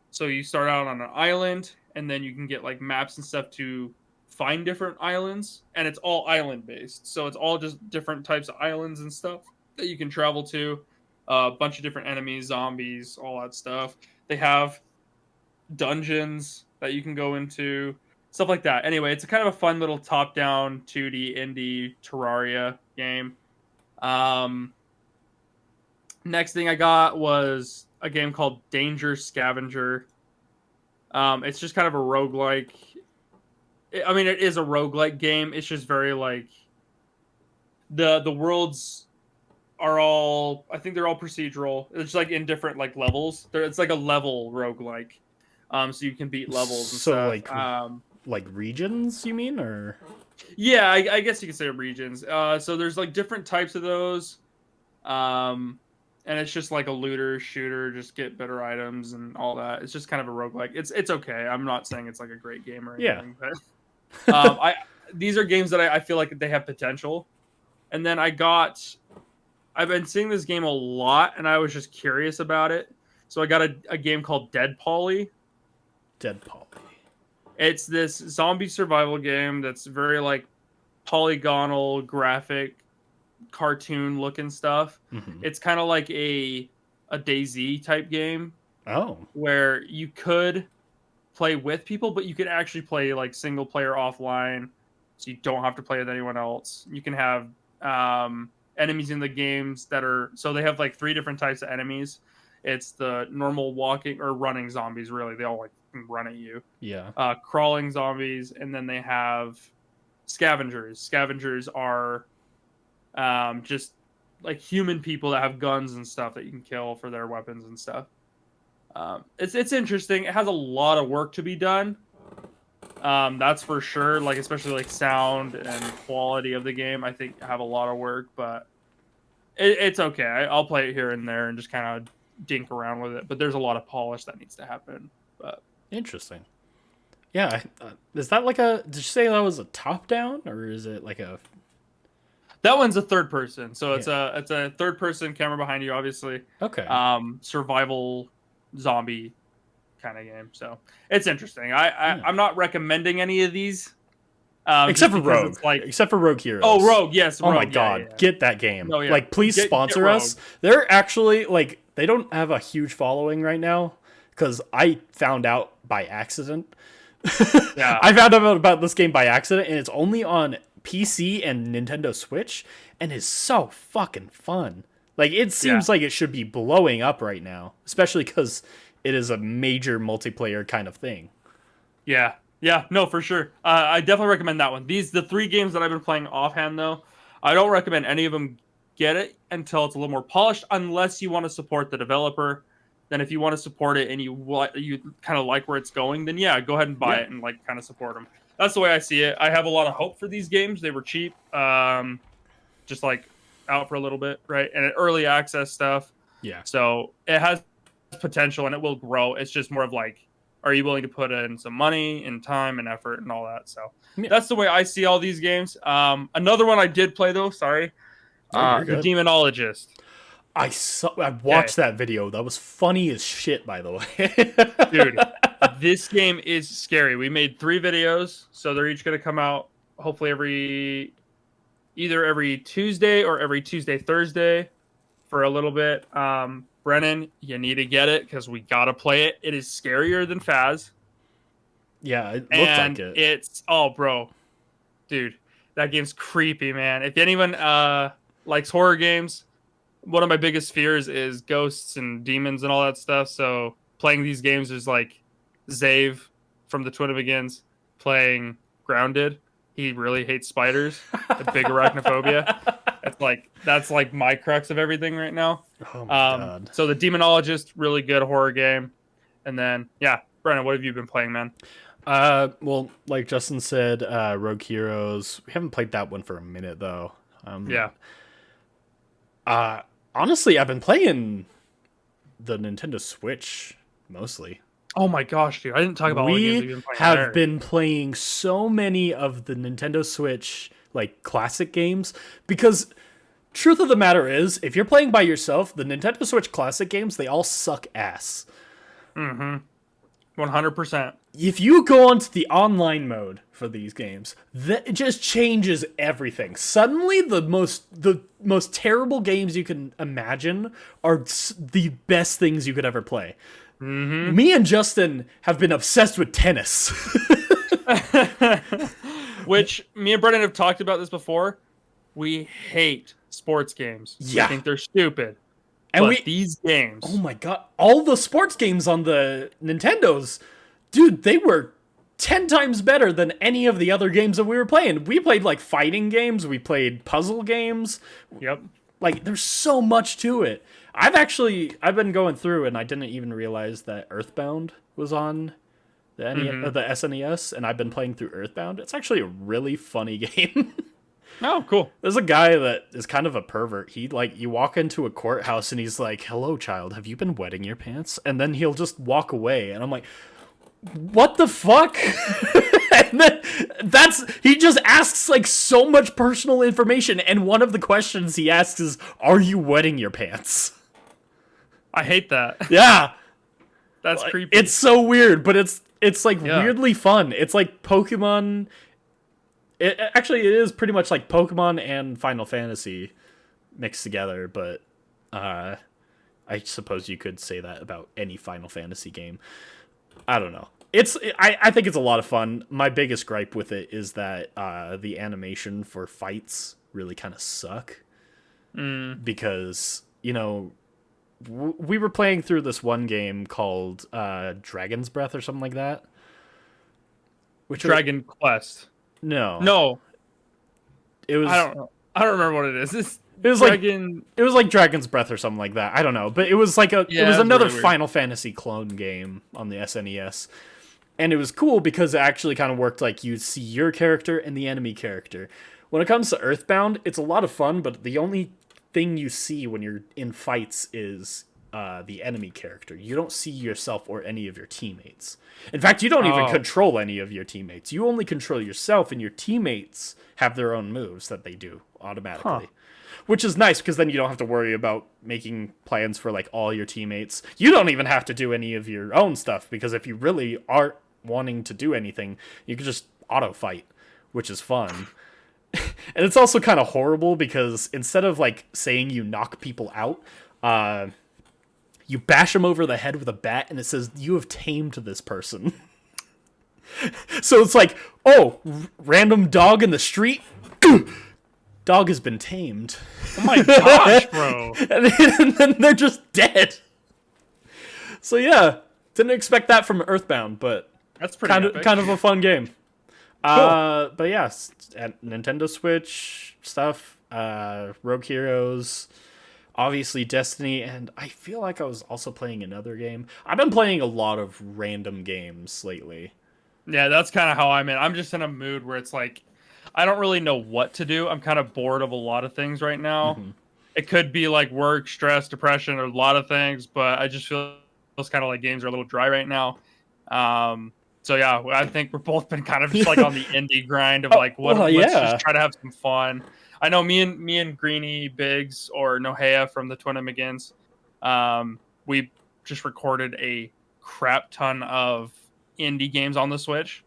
So you start out on an island, and then you can get like maps and stuff to find different islands, and it's all island based. So it's all just different types of islands and stuff that you can travel to. A bunch of different enemies, zombies, all that stuff. They have dungeons that you can go into, stuff like that. Anyway, it's a kind of a fun little top-down 2D indie Terraria game. Next thing I got was a game called Danger Scavenger. It's just kind of a roguelike. I mean, it is a roguelike game. It's just very like the worlds are all, I think they're all procedural. It's like in different like levels. It's like a level roguelike. So you can beat levels and stuff. Like regions, you mean, or? Yeah, I guess you could say regions. So there's like different types of those. And it's just like a looter shooter, just get better items and all that. It's just kind of a roguelike. It's okay. I'm not saying it's like a great game or anything, but these are games that I feel like they have potential. And then I've been seeing this game a lot, and I was just curious about it. So I got a game called Dead Poly. Dead Poly. It's this zombie survival game that's very like polygonal, graphic, cartoon looking stuff. Mm-hmm. It's kind of like a DayZ type game. Oh. Where you could play with people, but you could actually play like single player offline, so you don't have to play with anyone else. You can have enemies in the games that are, so they have like 3 different types of enemies. It's the normal walking or running zombies, really. They all like run at you. Yeah. Crawling zombies, and then they have scavengers. Scavengers are just like human people that have guns and stuff that you can kill for their weapons and stuff. It's interesting. It has a lot of work to be done. That's for sure. Like, especially like sound and quality of the game, I think have a lot of work, but it's okay. I'll play it here and there and just kind of dink around with it. But there's a lot of polish that needs to happen. But interesting. Yeah, is that like a? Did you say that was a top down, or is it like a? That one's a third person, so it's a third person camera behind you, obviously. Okay. Survival zombie kind of game, so it's interesting. I'm not recommending any of these, except for Rogue. Except for Rogue Heroes. Oh, Rogue, yes. Oh Rogue, my god, yeah. Get that game. Oh, yeah. Like, please sponsor us. They're actually like, they don't have a huge following right now because I found out by accident. Yeah. I found out about this game by accident, and it's only on PC and Nintendo Switch, and is so fucking fun. Like, it seems like it should be blowing up right now, especially because it is a major multiplayer kind of thing. Yeah, no, for sure. I definitely recommend that one. The 3 games that I've been playing offhand, though, I don't recommend any of them get it until it's a little more polished, unless you want to support the developer. Then if you want to support it and you kind of like where it's going, then yeah, go ahead and buy it and like kind of support them. That's the way I see it. I have a lot of hope for these games. They were cheap. Just like out for a little bit, right? And early access stuff. Yeah. So it has potential and it will grow. It's just more of like, are you willing to put in some money and time and effort and all that? So that's the way I see all these games. Another one I did play though, sorry. The Demonologist. I watched that video. That was funny as shit, by the way. Dude, this game is scary. We made 3 videos, so they're each going to come out hopefully either every Tuesday or every Tuesday, Thursday for a little bit. Brennan, you need to get it because we got to play it. It is scarier than Faz. Yeah, it looks like it. It's, bro. Dude, that game's creepy, man. If anyone likes horror games, one of my biggest fears is ghosts and demons and all that stuff. So playing these games is like Zave from The Twin Begins playing Grounded. He really hates spiders. The big arachnophobia. That's like my crux of everything right now. Oh my God. So the Demonologist, really good horror game. And then Brennan, what have you been playing, man? Well, like Justin said, Rogue Heroes. We haven't played that one for a minute though. Honestly, I've been playing the Nintendo Switch mostly. Oh my gosh, dude! I didn't talk about all the games you've been playing. We have been playing so many of the Nintendo Switch like classic games because truth of the matter is, if you're playing by yourself, the Nintendo Switch classic games, they all suck ass. 100%. If you go onto the online mode for these games, it just changes everything. Suddenly, the most terrible games you can imagine are the best things you could ever play. Me and Justin have been obsessed with tennis. Which, me and Brennan have talked about this before. We hate sports games. Yeah. We think they're stupid. And these games... Oh my God. All the sports games on the Nintendos, dude, they were 10 times better than any of the other games that we were playing. We played, like, fighting games. We played puzzle games. Yep. Like, there's so much to it. I've been going through, and I didn't even realize that Earthbound was on the SNES, and I've been playing through Earthbound. It's actually a really funny game. Oh, cool. There's a guy that is kind of a pervert. You walk into a courthouse, and he's like, "Hello, child, have you been wetting your pants?" And then he'll just walk away, and I'm like, what the fuck? And then he just asks like so much personal information, and one of the questions he asks is, "Are you wetting your pants?" I hate that. Yeah, that's creepy. It's so weird, but it's like weirdly fun. It's like Pokemon. It is pretty much like Pokemon and Final Fantasy mixed together, but I suppose you could say that about any Final Fantasy game. I don't know. I think it's a lot of fun. My biggest gripe with it is that the animation for fights really kind of suck. Because, we were playing through this one game called Dragon's Breath or something like that. Dragon Quest. No. It was... I don't remember what it is. It was like Dragon's Breath or something like that. I don't know, but it was like it was another really Final Fantasy clone game on the SNES. And it was cool because it actually kind of worked like you'd see your character and the enemy character. When it comes to Earthbound, it's a lot of fun, but the only thing you see when you're in fights is the enemy character. You don't see yourself or any of your teammates. In fact, you don't even control any of your teammates. You only control yourself, and your teammates have their own moves that they do automatically. Which is nice, because then you don't have to worry about making plans for like all your teammates. You don't even have to do any of your own stuff, because if you really aren't wanting to do anything, you can just auto fight, which is fun. And it's also kind of horrible, because instead of like saying you knock people out, you bash them over the head with a bat, and it says you have tamed this person. So it's like, oh, random dog in the street. Dog has been tamed. Oh my gosh, bro. And then they're just dead. So yeah, didn't expect that from Earthbound, but that's pretty kind of a fun game. Cool. But yeah, Nintendo Switch stuff, Rogue Heroes, obviously Destiny, and I feel like I was also playing another game. I've been playing a lot of random games lately. Yeah, that's kind of how I'm in. I'm just in a mood where it's like, I don't really know what to do. I'm kind of bored of a lot of things right now. Mm-hmm. It could be like work, stress, depression, or a lot of things, but I just feel those kind of like games are a little dry right now. So yeah, I think we're both been kind of just like on the indie grind of like let's just try to have some fun. I know me and Greeny Biggs or Nohea from the Twin McGinns, we just recorded a crap ton of indie games on the Switch.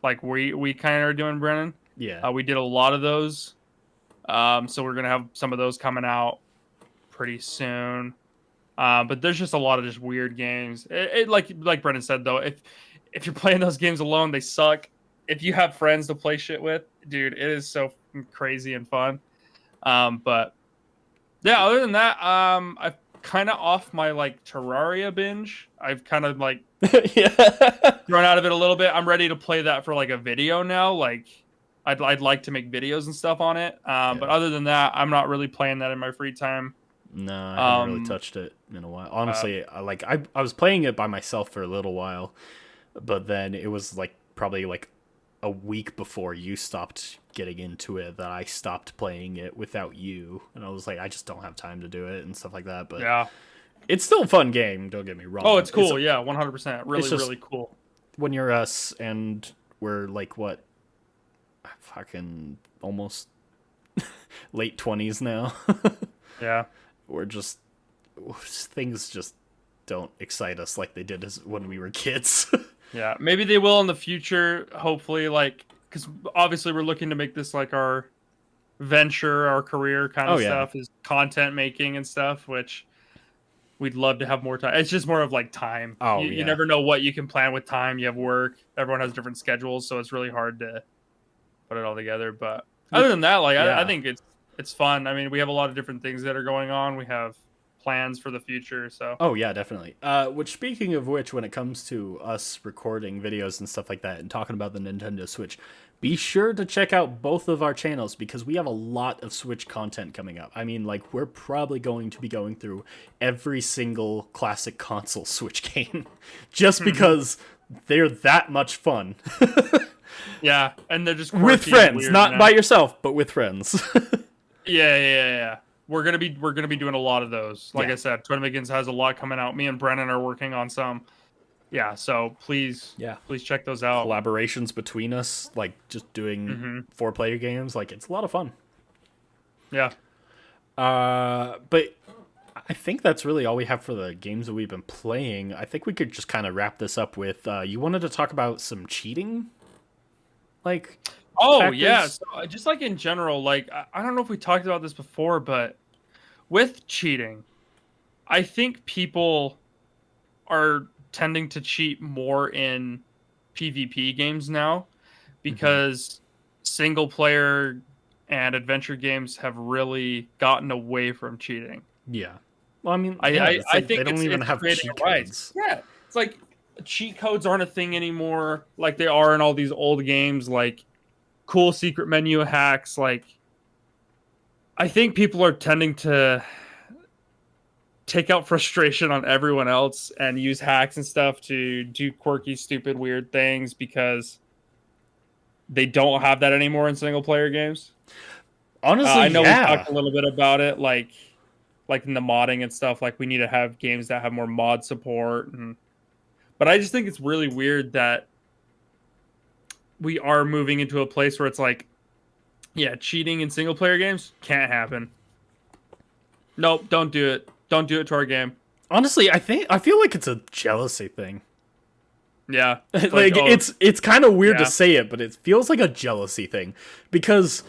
Like we kind of are doing, Brennan. Yeah. We did a lot of those. So we're gonna have some of those coming out pretty soon. But there's just a lot of just weird games. It like Brennan said though, if you're playing those games alone, they suck. If you have friends to play shit with, dude, it is so crazy and fun. But yeah, other than that, I've kind of off my like Terraria binge. I've kind of like thrown out of it a little bit. I'm ready to play that for like a video now. Like I'd like to make videos and stuff on it. But other than that, I'm not really playing that in my free time. No, I haven't really touched it in a while. Honestly, I was playing it by myself for a little while, but then it was like probably like a week before you stopped getting into it that I stopped playing it without you, and I was like, I just don't have time to do it and stuff like that. But yeah, it's still a fun game. Don't get me wrong. Oh, it's cool. 100%. Really cool. When you're us and we're like what, fucking almost late 20s now. Yeah. We're just things just don't excite us like they did when we were kids. Yeah, maybe they will in the future. Hopefully, like because obviously we're looking to make this like our venture, our career kind of stuff is content making and stuff, which we'd love to have more time. It's just more of like time. You never know what you can plan with time. You have work. Everyone has different schedules, so it's really hard to put it all together. But other than that, like I think it's fun. I mean, we have a lot of different things that are going on. We have plans for the future. So definitely. Which speaking of which, when it comes to us recording videos and stuff like that and talking about the Nintendo Switch, be sure to check out both of our channels because we have a lot of Switch content coming up. I mean, like we're probably going to be going through every single classic console Switch game just because they're that much fun. Yeah, and they're just with friends, not by yourself, but with friends. Yeah. We're gonna be doing a lot of those. Like I said, Twin McGinns has a lot coming out. Me and Brennan are working on some. Yeah, so please check those out. Collaborations between us, like just doing 4-player games, like it's a lot of fun. Yeah. But I think that's really all we have for the games that we've been playing. I think we could just kind of wrap this up with you wanted to talk about some cheating, like. Factors? Yeah, so just like in general, like I don't know if we talked about this before, but with cheating, I think people are tending to cheat more in PvP games now because single player and adventure games have really gotten away from cheating. Yeah. Well, I mean, I think they don't even have cheat codes. Yeah, it's like cheat codes aren't a thing anymore like they are in all these old games, like cool secret menu hacks. Like I think people are tending to take out frustration on everyone else and use hacks and stuff to do quirky, stupid, weird things because they don't have that anymore in single player games. Honestly, I know we talked a little bit about it, like in the modding and stuff. Like we need to have games that have more mod support, but I just think it's really weird that we are moving into a place where it's like, cheating in single player games can't happen. Nope, don't do it. Don't do it to our game. Honestly, I feel like it's a jealousy thing. Yeah. It's kind of weird to say it, but it feels like a jealousy thing because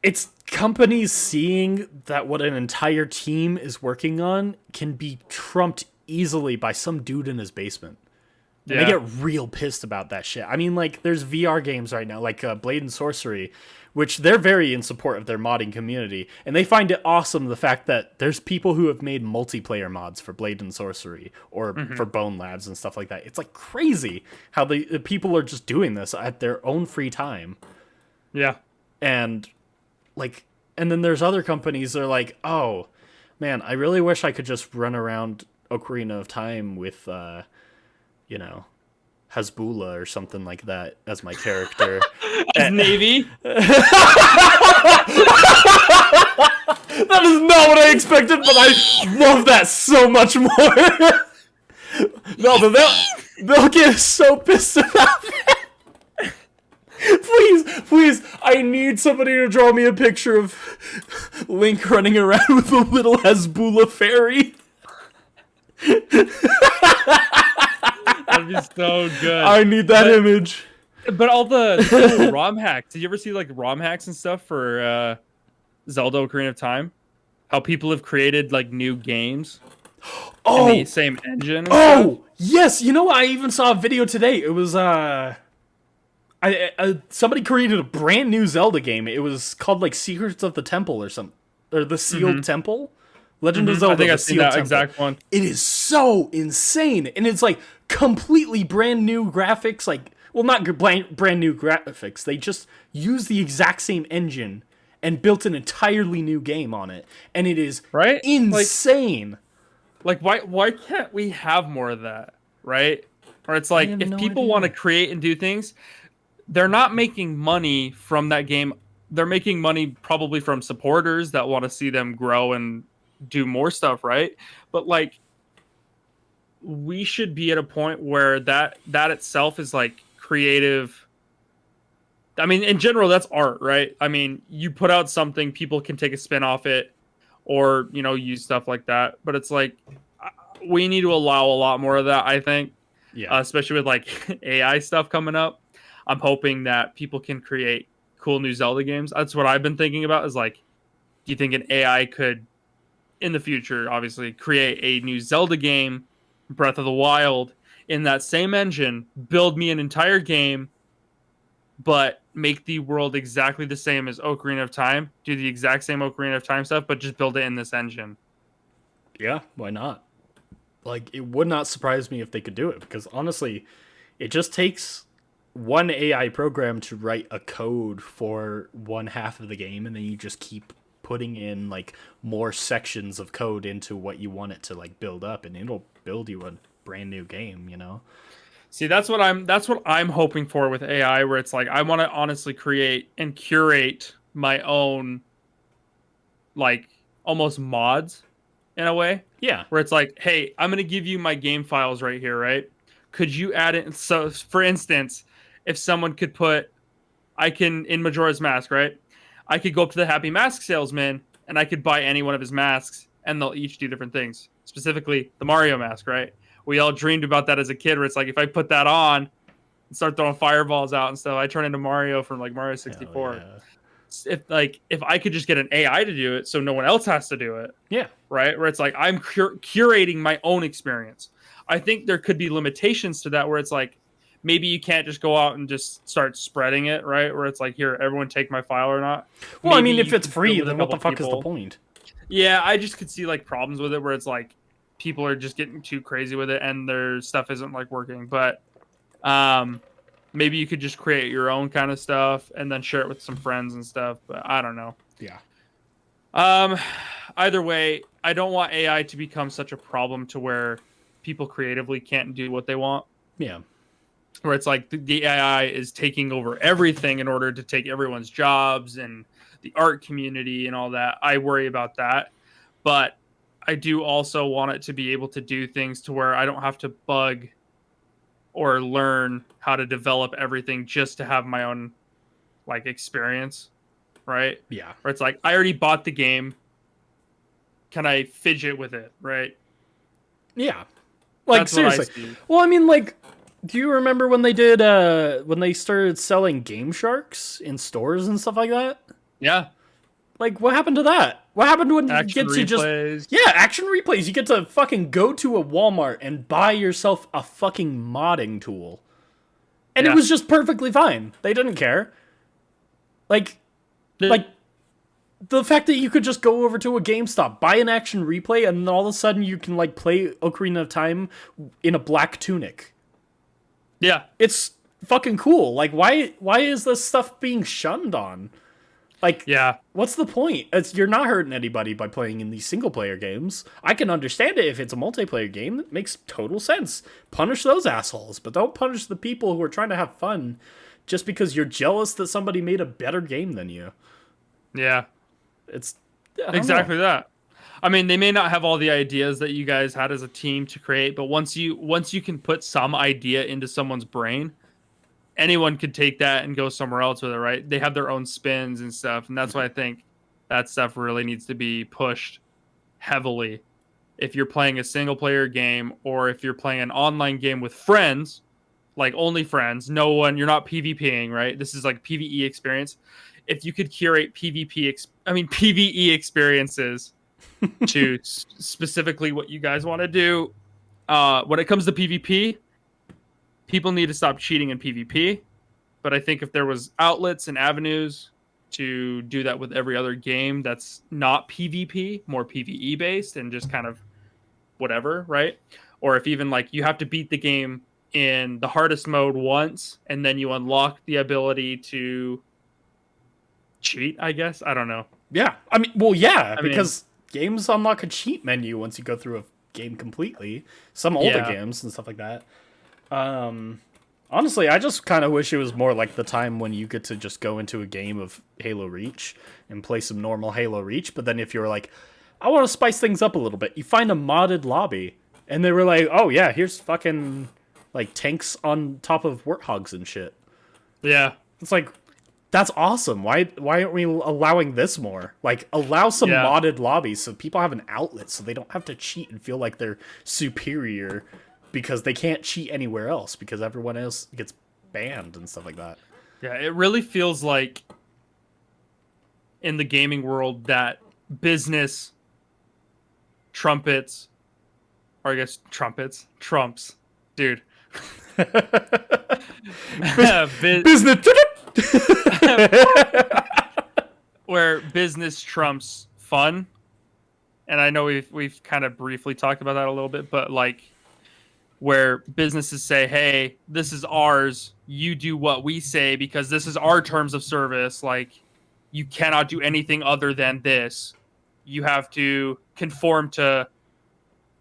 it's companies seeing that what an entire team is working on can be trumped easily by some dude in his basement. And they get real pissed about that shit. I mean, like, there's VR games right now, like Blade and Sorcery, which they're very in support of their modding community. And they find it awesome the fact that there's people who have made multiplayer mods for Blade and Sorcery or for Bone Labs and stuff like that. It's, like, crazy how the people are just doing this at their own free time. Yeah. And, like, and then there's other companies that are like, oh, man, I really wish I could just run around Ocarina of Time with... Hasbulla or something like that as my character. As Navy? That is not what I expected, but I love that so much more. No, but they'll get so pissed about that. Please, I need somebody to draw me a picture of Link running around with a little Hasbulla fairy. That'd be so good. I need that image. But all the ROM hacks. Did you ever see like ROM hacks and stuff for Zelda Ocarina of Time? How people have created like new games in the same engine. And stuff? Yes. You know, I even saw a video today. It was somebody created a brand new Zelda game. It was called like Secrets of the Temple or something, or the Sealed Temple. Legend of Zelda. I think I've seen that exact one. It is so insane, and it's like completely brand new graphics. Like, well, not brand new graphics. They just use the exact same engine and built an entirely new game on it, and it is insane. Like why can't we have more of that, right? Or it's like if people want to create and do things, they're not making money from that game. They're making money probably from supporters that want to see them grow and do more stuff, right? But like we should be at a point where that itself is like creative. I mean, in general, that's art, right? I mean, you put out something, people can take a spin off it or, you know, use stuff like that. But it's like we need to allow a lot more of that, I think. Yeah. Especially with like AI stuff coming up. I'm hoping that people can create cool new Zelda games. That's what I've been thinking about is like, do you think an AI could, in the future, obviously, create a new Zelda game, Breath of the Wild, in that same engine, build me an entire game, but make the world exactly the same as Ocarina of Time, do the exact same Ocarina of Time stuff, but just build it in this engine. Yeah, why not? Like, it would not surprise me if they could do it, because honestly, it just takes one AI program to write a code for one half of the game, and then you just keep putting in like more sections of code into what you want it to like build up, and it'll build you a brand new game, you know? See, that's what I'm hoping for with AI, where it's like I want to honestly create and curate my own like almost mods in a way. Yeah. Where it's like, hey, I'm gonna give you my game files right here, right? Could you add it? So for instance, if someone could put in Majora's Mask, right? I could go up to the Happy Mask salesman and I could buy any one of his masks and they'll each do different things. Specifically, the Mario mask, right? We all dreamed about that as a kid where it's like, if I put that on and start throwing fireballs out and stuff, I turn into Mario from like Mario 64. Yeah. If I could just get an AI to do it so no one else has to do it. Yeah. Right? Where it's like, I'm curating my own experience. I think there could be limitations to that where it's like, maybe you can't just go out and just start spreading it, right? Where it's like, here, everyone take my file or not. Well, maybe I mean, if it's free, then what the fuck is the point? Yeah, I just could see like problems with it where it's like people are just getting too crazy with it and their stuff isn't like working. But maybe you could just create your own kind of stuff and then share it with some friends and stuff. But I don't know. Yeah. Either way, I don't want AI to become such a problem to where people creatively can't do what they want. Yeah. Where it's like the AI is taking over everything in order to take everyone's jobs and the art community and all that. I worry about that. But I do also want it to be able to do things to where I don't have to bug or learn how to develop everything just to have my own like experience. Right? Yeah. Where it's like, I already bought the game. Can I fidget with it? Right? Yeah. Like, that's seriously. Well, I mean, like, do you remember when they did when they started selling Game Sharks in stores and stuff like that? Yeah. Like, what happened to that? What happened when you get to replays. action replays? You get to fucking go to a Walmart and buy yourself a fucking modding tool. And it was just perfectly fine. They didn't care. Like the fact that you could just go over to a GameStop, buy an action replay, and then all of a sudden you can like play Ocarina of Time in a black tunic. Yeah. It's fucking cool. Like, why is this stuff being shunned on? Like, Yeah. what's the point? You're not hurting anybody by playing in these single player games. I can understand it if it's a multiplayer game. That makes total sense. Punish those assholes, but don't punish the people who are trying to have fun just because you're jealous that somebody made a better game than you. Yeah. It's exactly that. I mean, they may not have all the ideas that you guys had as a team to create, but once you can put some idea into someone's brain, anyone could take that and go somewhere else with it, right? They have their own spins and stuff, and that's why I think that stuff really needs to be pushed heavily. If you're playing a single player game or if you're playing an online game with friends, like only friends, no one, you're not PvPing, right? This is like PvE experience. If you could curate PvE experiences to specifically what you guys want to do, when it comes to PvP, people need to stop cheating in PvP. But I think if there was outlets and avenues to do that with every other game that's not PvP, more PvE based and just kind of whatever, right? Or if even like you have to beat the game in the hardest mode once and then you unlock the ability to cheat, I guess. I don't know. Yeah. I mean, well, yeah, because games unlock a cheat menu once you go through a game completely. Some older games and stuff like that. Honestly, I just kind of wish it was more like the time when you get to just go into a game of Halo Reach and play some normal Halo Reach, but then if you're like, I want to spice things up a little bit, you find a modded lobby, and they were like, oh yeah, here's fucking, like, tanks on top of warthogs and shit. Yeah. It's like, that's awesome. Why aren't we allowing this more? Like, allow some modded lobbies so people have an outlet so they don't have to cheat and feel like they're superior because they can't cheat anywhere else because everyone else gets banned and stuff like that. Yeah, it really feels like in the gaming world that business trumps, dude. Business where business trumps fun. And I know we've kind of briefly talked about that a little bit, but like where businesses say, hey, this is ours, you do what we say because this is our terms of service. Like, you cannot do anything other than this. You have to conform to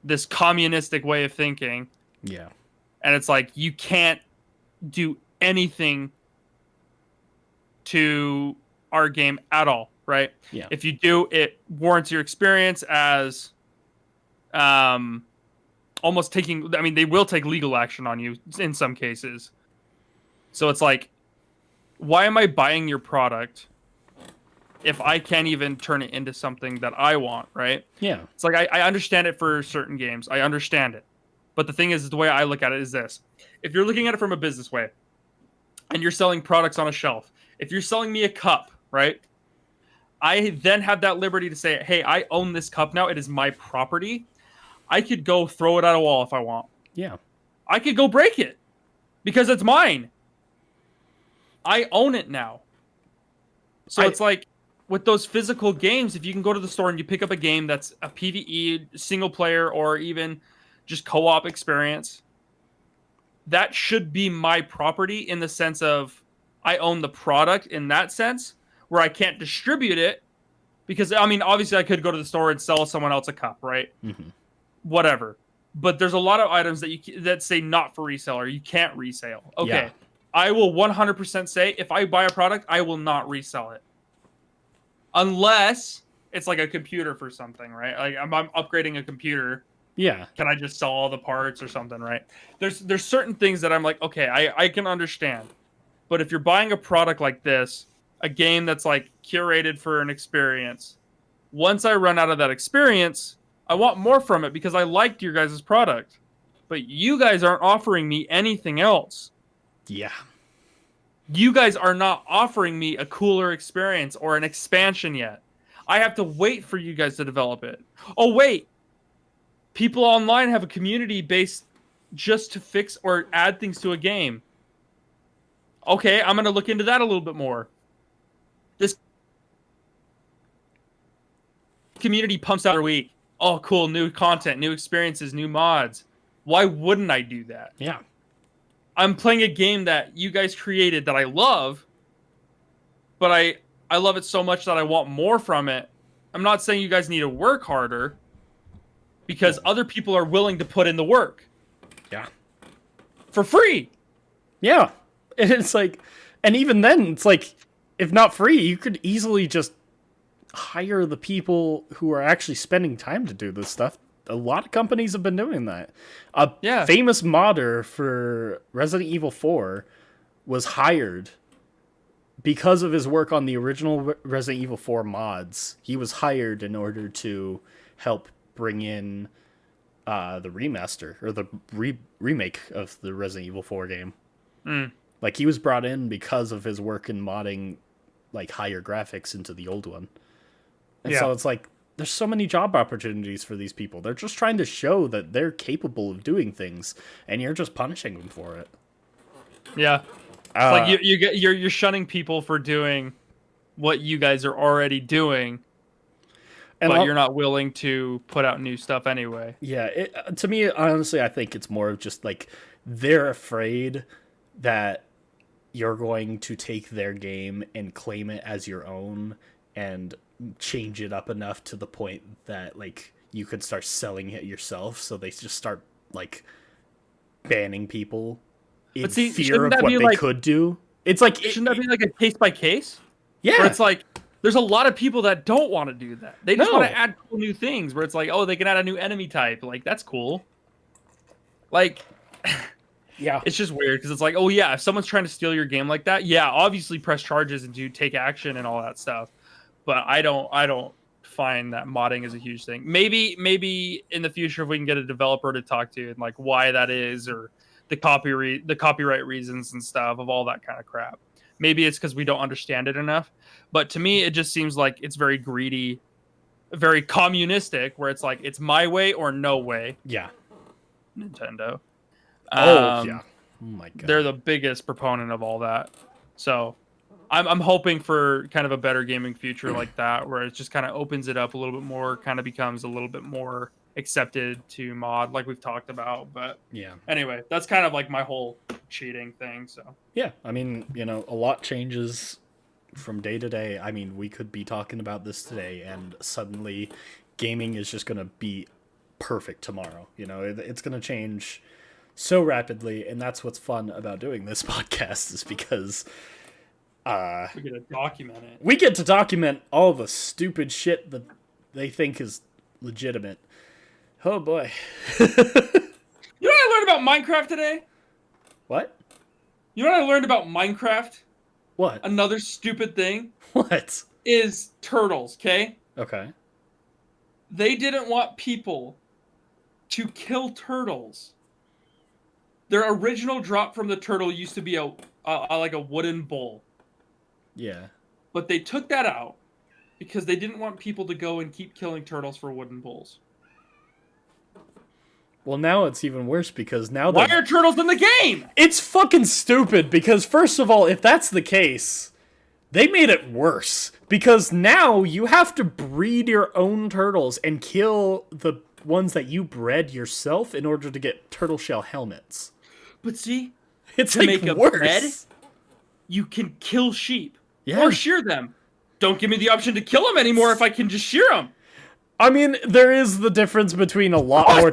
this communistic way of thinking. Yeah. And it's like, you can't do anything to our game at all, right? Yeah. If you do, it warrants your experience as almost taking, I mean, they will take legal action on you in some cases. So it's like, why am I buying your product if I can't even turn it into something that I want, right? Yeah. It's like, I understand it for certain games. I understand it. But the thing is, the way I look at it is this. If you're looking at it from a business way, and you're selling products on a shelf, if you're selling me a cup, right? I then have that liberty to say, hey, I own this cup now. It is my property. I could go throw it at a wall if I want. Yeah. I could go break it because it's mine. I own it now. So it's like with those physical games, if you can go to the store and you pick up a game that's a PvE, single player, or even just co-op experience, that should be my property in the sense of I own the product in that sense, where I can't distribute it because, I mean, obviously I could go to the store and sell someone else a cup, right? Mm-hmm. Whatever. But there's a lot of items that say not for resale or you can't resale. Okay. Yeah. I will 100% say if I buy a product, I will not resell it. Unless it's like a computer for something, right? Like I'm upgrading a computer. Yeah. Can I just sell all the parts or something, right? There's certain things that I'm like, okay, I can understand. But if you're buying a product like this, a game that's like curated for an experience, once I run out of that experience, I want more from it because I liked your guys' product. But you guys aren't offering me anything else. Yeah. You guys are not offering me a cooler experience or an expansion yet. I have to wait for you guys to develop it. Oh, wait. People online have a community based just to fix or add things to a game. Okay, I'm going to look into that a little bit more. This community pumps out every week. Oh, cool, new content, new experiences, new mods. Why wouldn't I do that? Yeah. I'm playing a game that you guys created that I love, but I love it so much that I want more from it. I'm not saying you guys need to work harder, because other people are willing to put in the work. Yeah. For free. Yeah. And it's like, and even then, it's like, if not free, you could easily just hire the people who are actually spending time to do this stuff. A lot of companies have been doing that. A famous modder for Resident Evil 4 was hired because of his work on the original Resident Evil 4 mods. He was hired in order to help bring in the remaster or the remake of the Resident Evil 4 game. Like, he was brought in because of his work in modding like higher graphics into the old one. And so it's like, there's so many job opportunities for these people. They're just trying to show that they're capable of doing things, and you're just punishing them for it. Yeah. It's like you're shunning people for doing what you guys are already doing, but you're not willing to put out new stuff anyway. Yeah, to me, honestly, I think it's more of just like they're afraid that you're going to take their game and claim it as your own and change it up enough to the point that like you could start selling it yourself. So they just start like banning people in fear of what they could do. It's like, shouldn't that be like a case by case? Yeah. Where it's like, there's a lot of people that don't want to do that. They just want to add cool new things where it's like, oh, they can add a new enemy type. Like, that's cool. Like, yeah, it's just weird because it's like, oh yeah, if someone's trying to steal your game like that, yeah, obviously press charges and do take action and all that stuff. But I don't find that modding is a huge thing. Maybe in the future if we can get a developer to talk to and like why that is, or the copyright reasons and stuff of all that kind of crap. Maybe it's because we don't understand it enough. But to me, it just seems like it's very greedy, very communistic, where it's like it's my way or no way. Yeah. Nintendo. Yeah. Oh my god. They're the biggest proponent of all that. So I'm hoping for kind of a better gaming future like that, where it just kind of opens it up a little bit more, kind of becomes a little bit more accepted to mod, like we've talked about. But yeah, anyway, that's kind of like my whole cheating thing. So yeah, I mean, you know, a lot changes from day to day. I mean, we could be talking about this today, and suddenly gaming is just going to be perfect tomorrow. You know, it's going to change so rapidly, and that's what's fun about doing this podcast, is because we get to document it. We get to document all the stupid shit that they think is legitimate. Oh boy. You know what I learned about Minecraft today? What? You know what I learned about Minecraft? What? Another stupid thing? What? Is turtles, okay? Okay. They didn't want people to kill turtles. Their original drop from the turtle used to be a like a wooden bowl. Yeah. But they took that out because they didn't want people to go and keep killing turtles for wooden bowls. Well, now it's even worse because now why are turtles in the game? It's fucking stupid because, first of all, if that's the case, they made it worse because now you have to breed your own turtles and kill the ones that you bred yourself in order to get turtle shell helmets. But see, it's to like make worse. A bed, you can kill sheep yeah. or shear them. Don't give me the option to kill them anymore if I can just shear them. I mean, there is the difference between a lot more...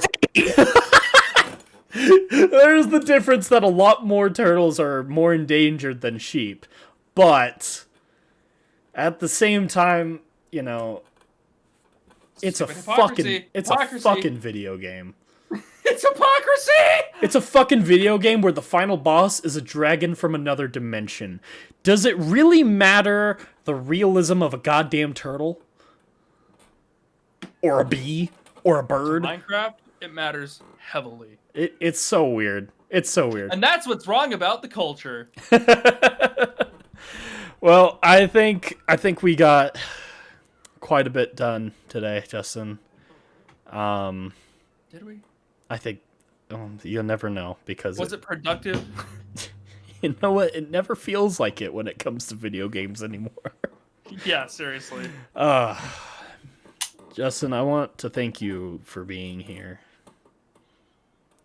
There's the difference that a lot more turtles are more endangered than sheep. But at the same time, you know, it's a fucking video game. It's hypocrisy! It's a fucking video game where the final boss is a dragon from another dimension. Does it really matter the realism of a goddamn turtle? Or a bee? Or a bird? Minecraft, it matters heavily. It's so weird. It's so weird. And that's what's wrong about the culture. Well, I think we got quite a bit done today, Justin. Did we? I think you'll never know because was it productive? You know what? It never feels like it when it comes to video games anymore. Yeah, seriously. Justin, I want to thank you for being here.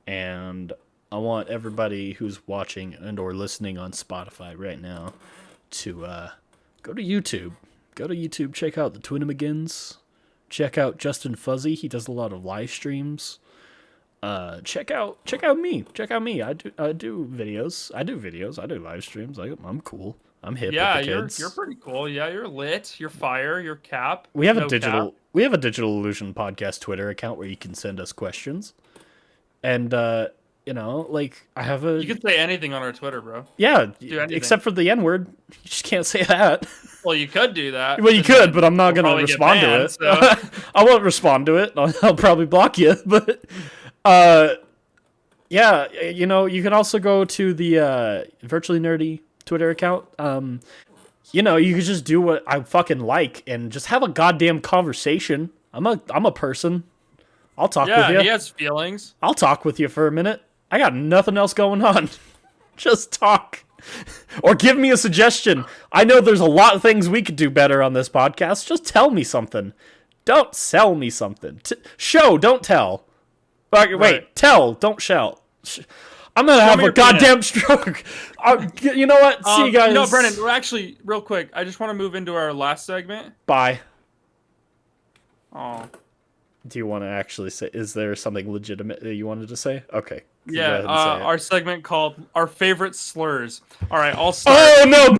And I want everybody who's watching and or listening on Spotify right now to go to YouTube. Go to YouTube. Check out the Twinamagins. Check out Justin Fuzzy. He does a lot of live streams. Check out me. Check out me. I do videos. I do live streams. I'm cool. I'm hip. Yeah, with the kids. You're pretty cool. Yeah, you're lit. You're fire. You're cap. We have a Digital Illusion podcast Twitter account where you can send us questions. And you know, like I have a. You can say anything on our Twitter, bro. Yeah, except for the N-word. You just can't say that. Well, you could do that. Well, you could, but I'm not gonna respond to it. So. I won't respond to it. I'll probably block you. But yeah, you know, you can also go to the Virtually Nerdy Twitter account. You know, you could just do what I fucking like and just have a goddamn conversation. I'm a person. I'll talk with you. Yeah, he has feelings. I'll talk with you for a minute. I got nothing else going on. Just talk. Or give me a suggestion. I know there's a lot of things we could do better on this podcast. Just tell me something. Don't sell me something. Show, don't tell. Wait, right. Tell, don't shout. I'm gonna have a goddamn stroke. You know what? See you guys. No, Brennan, actually, real quick, I just want to move into our last segment. Bye. Oh. Do you want to actually say, is there something legitimate that you wanted to say? Okay. Yeah, our segment called Our Favorite Slurs. All right, I'll start. Oh, no!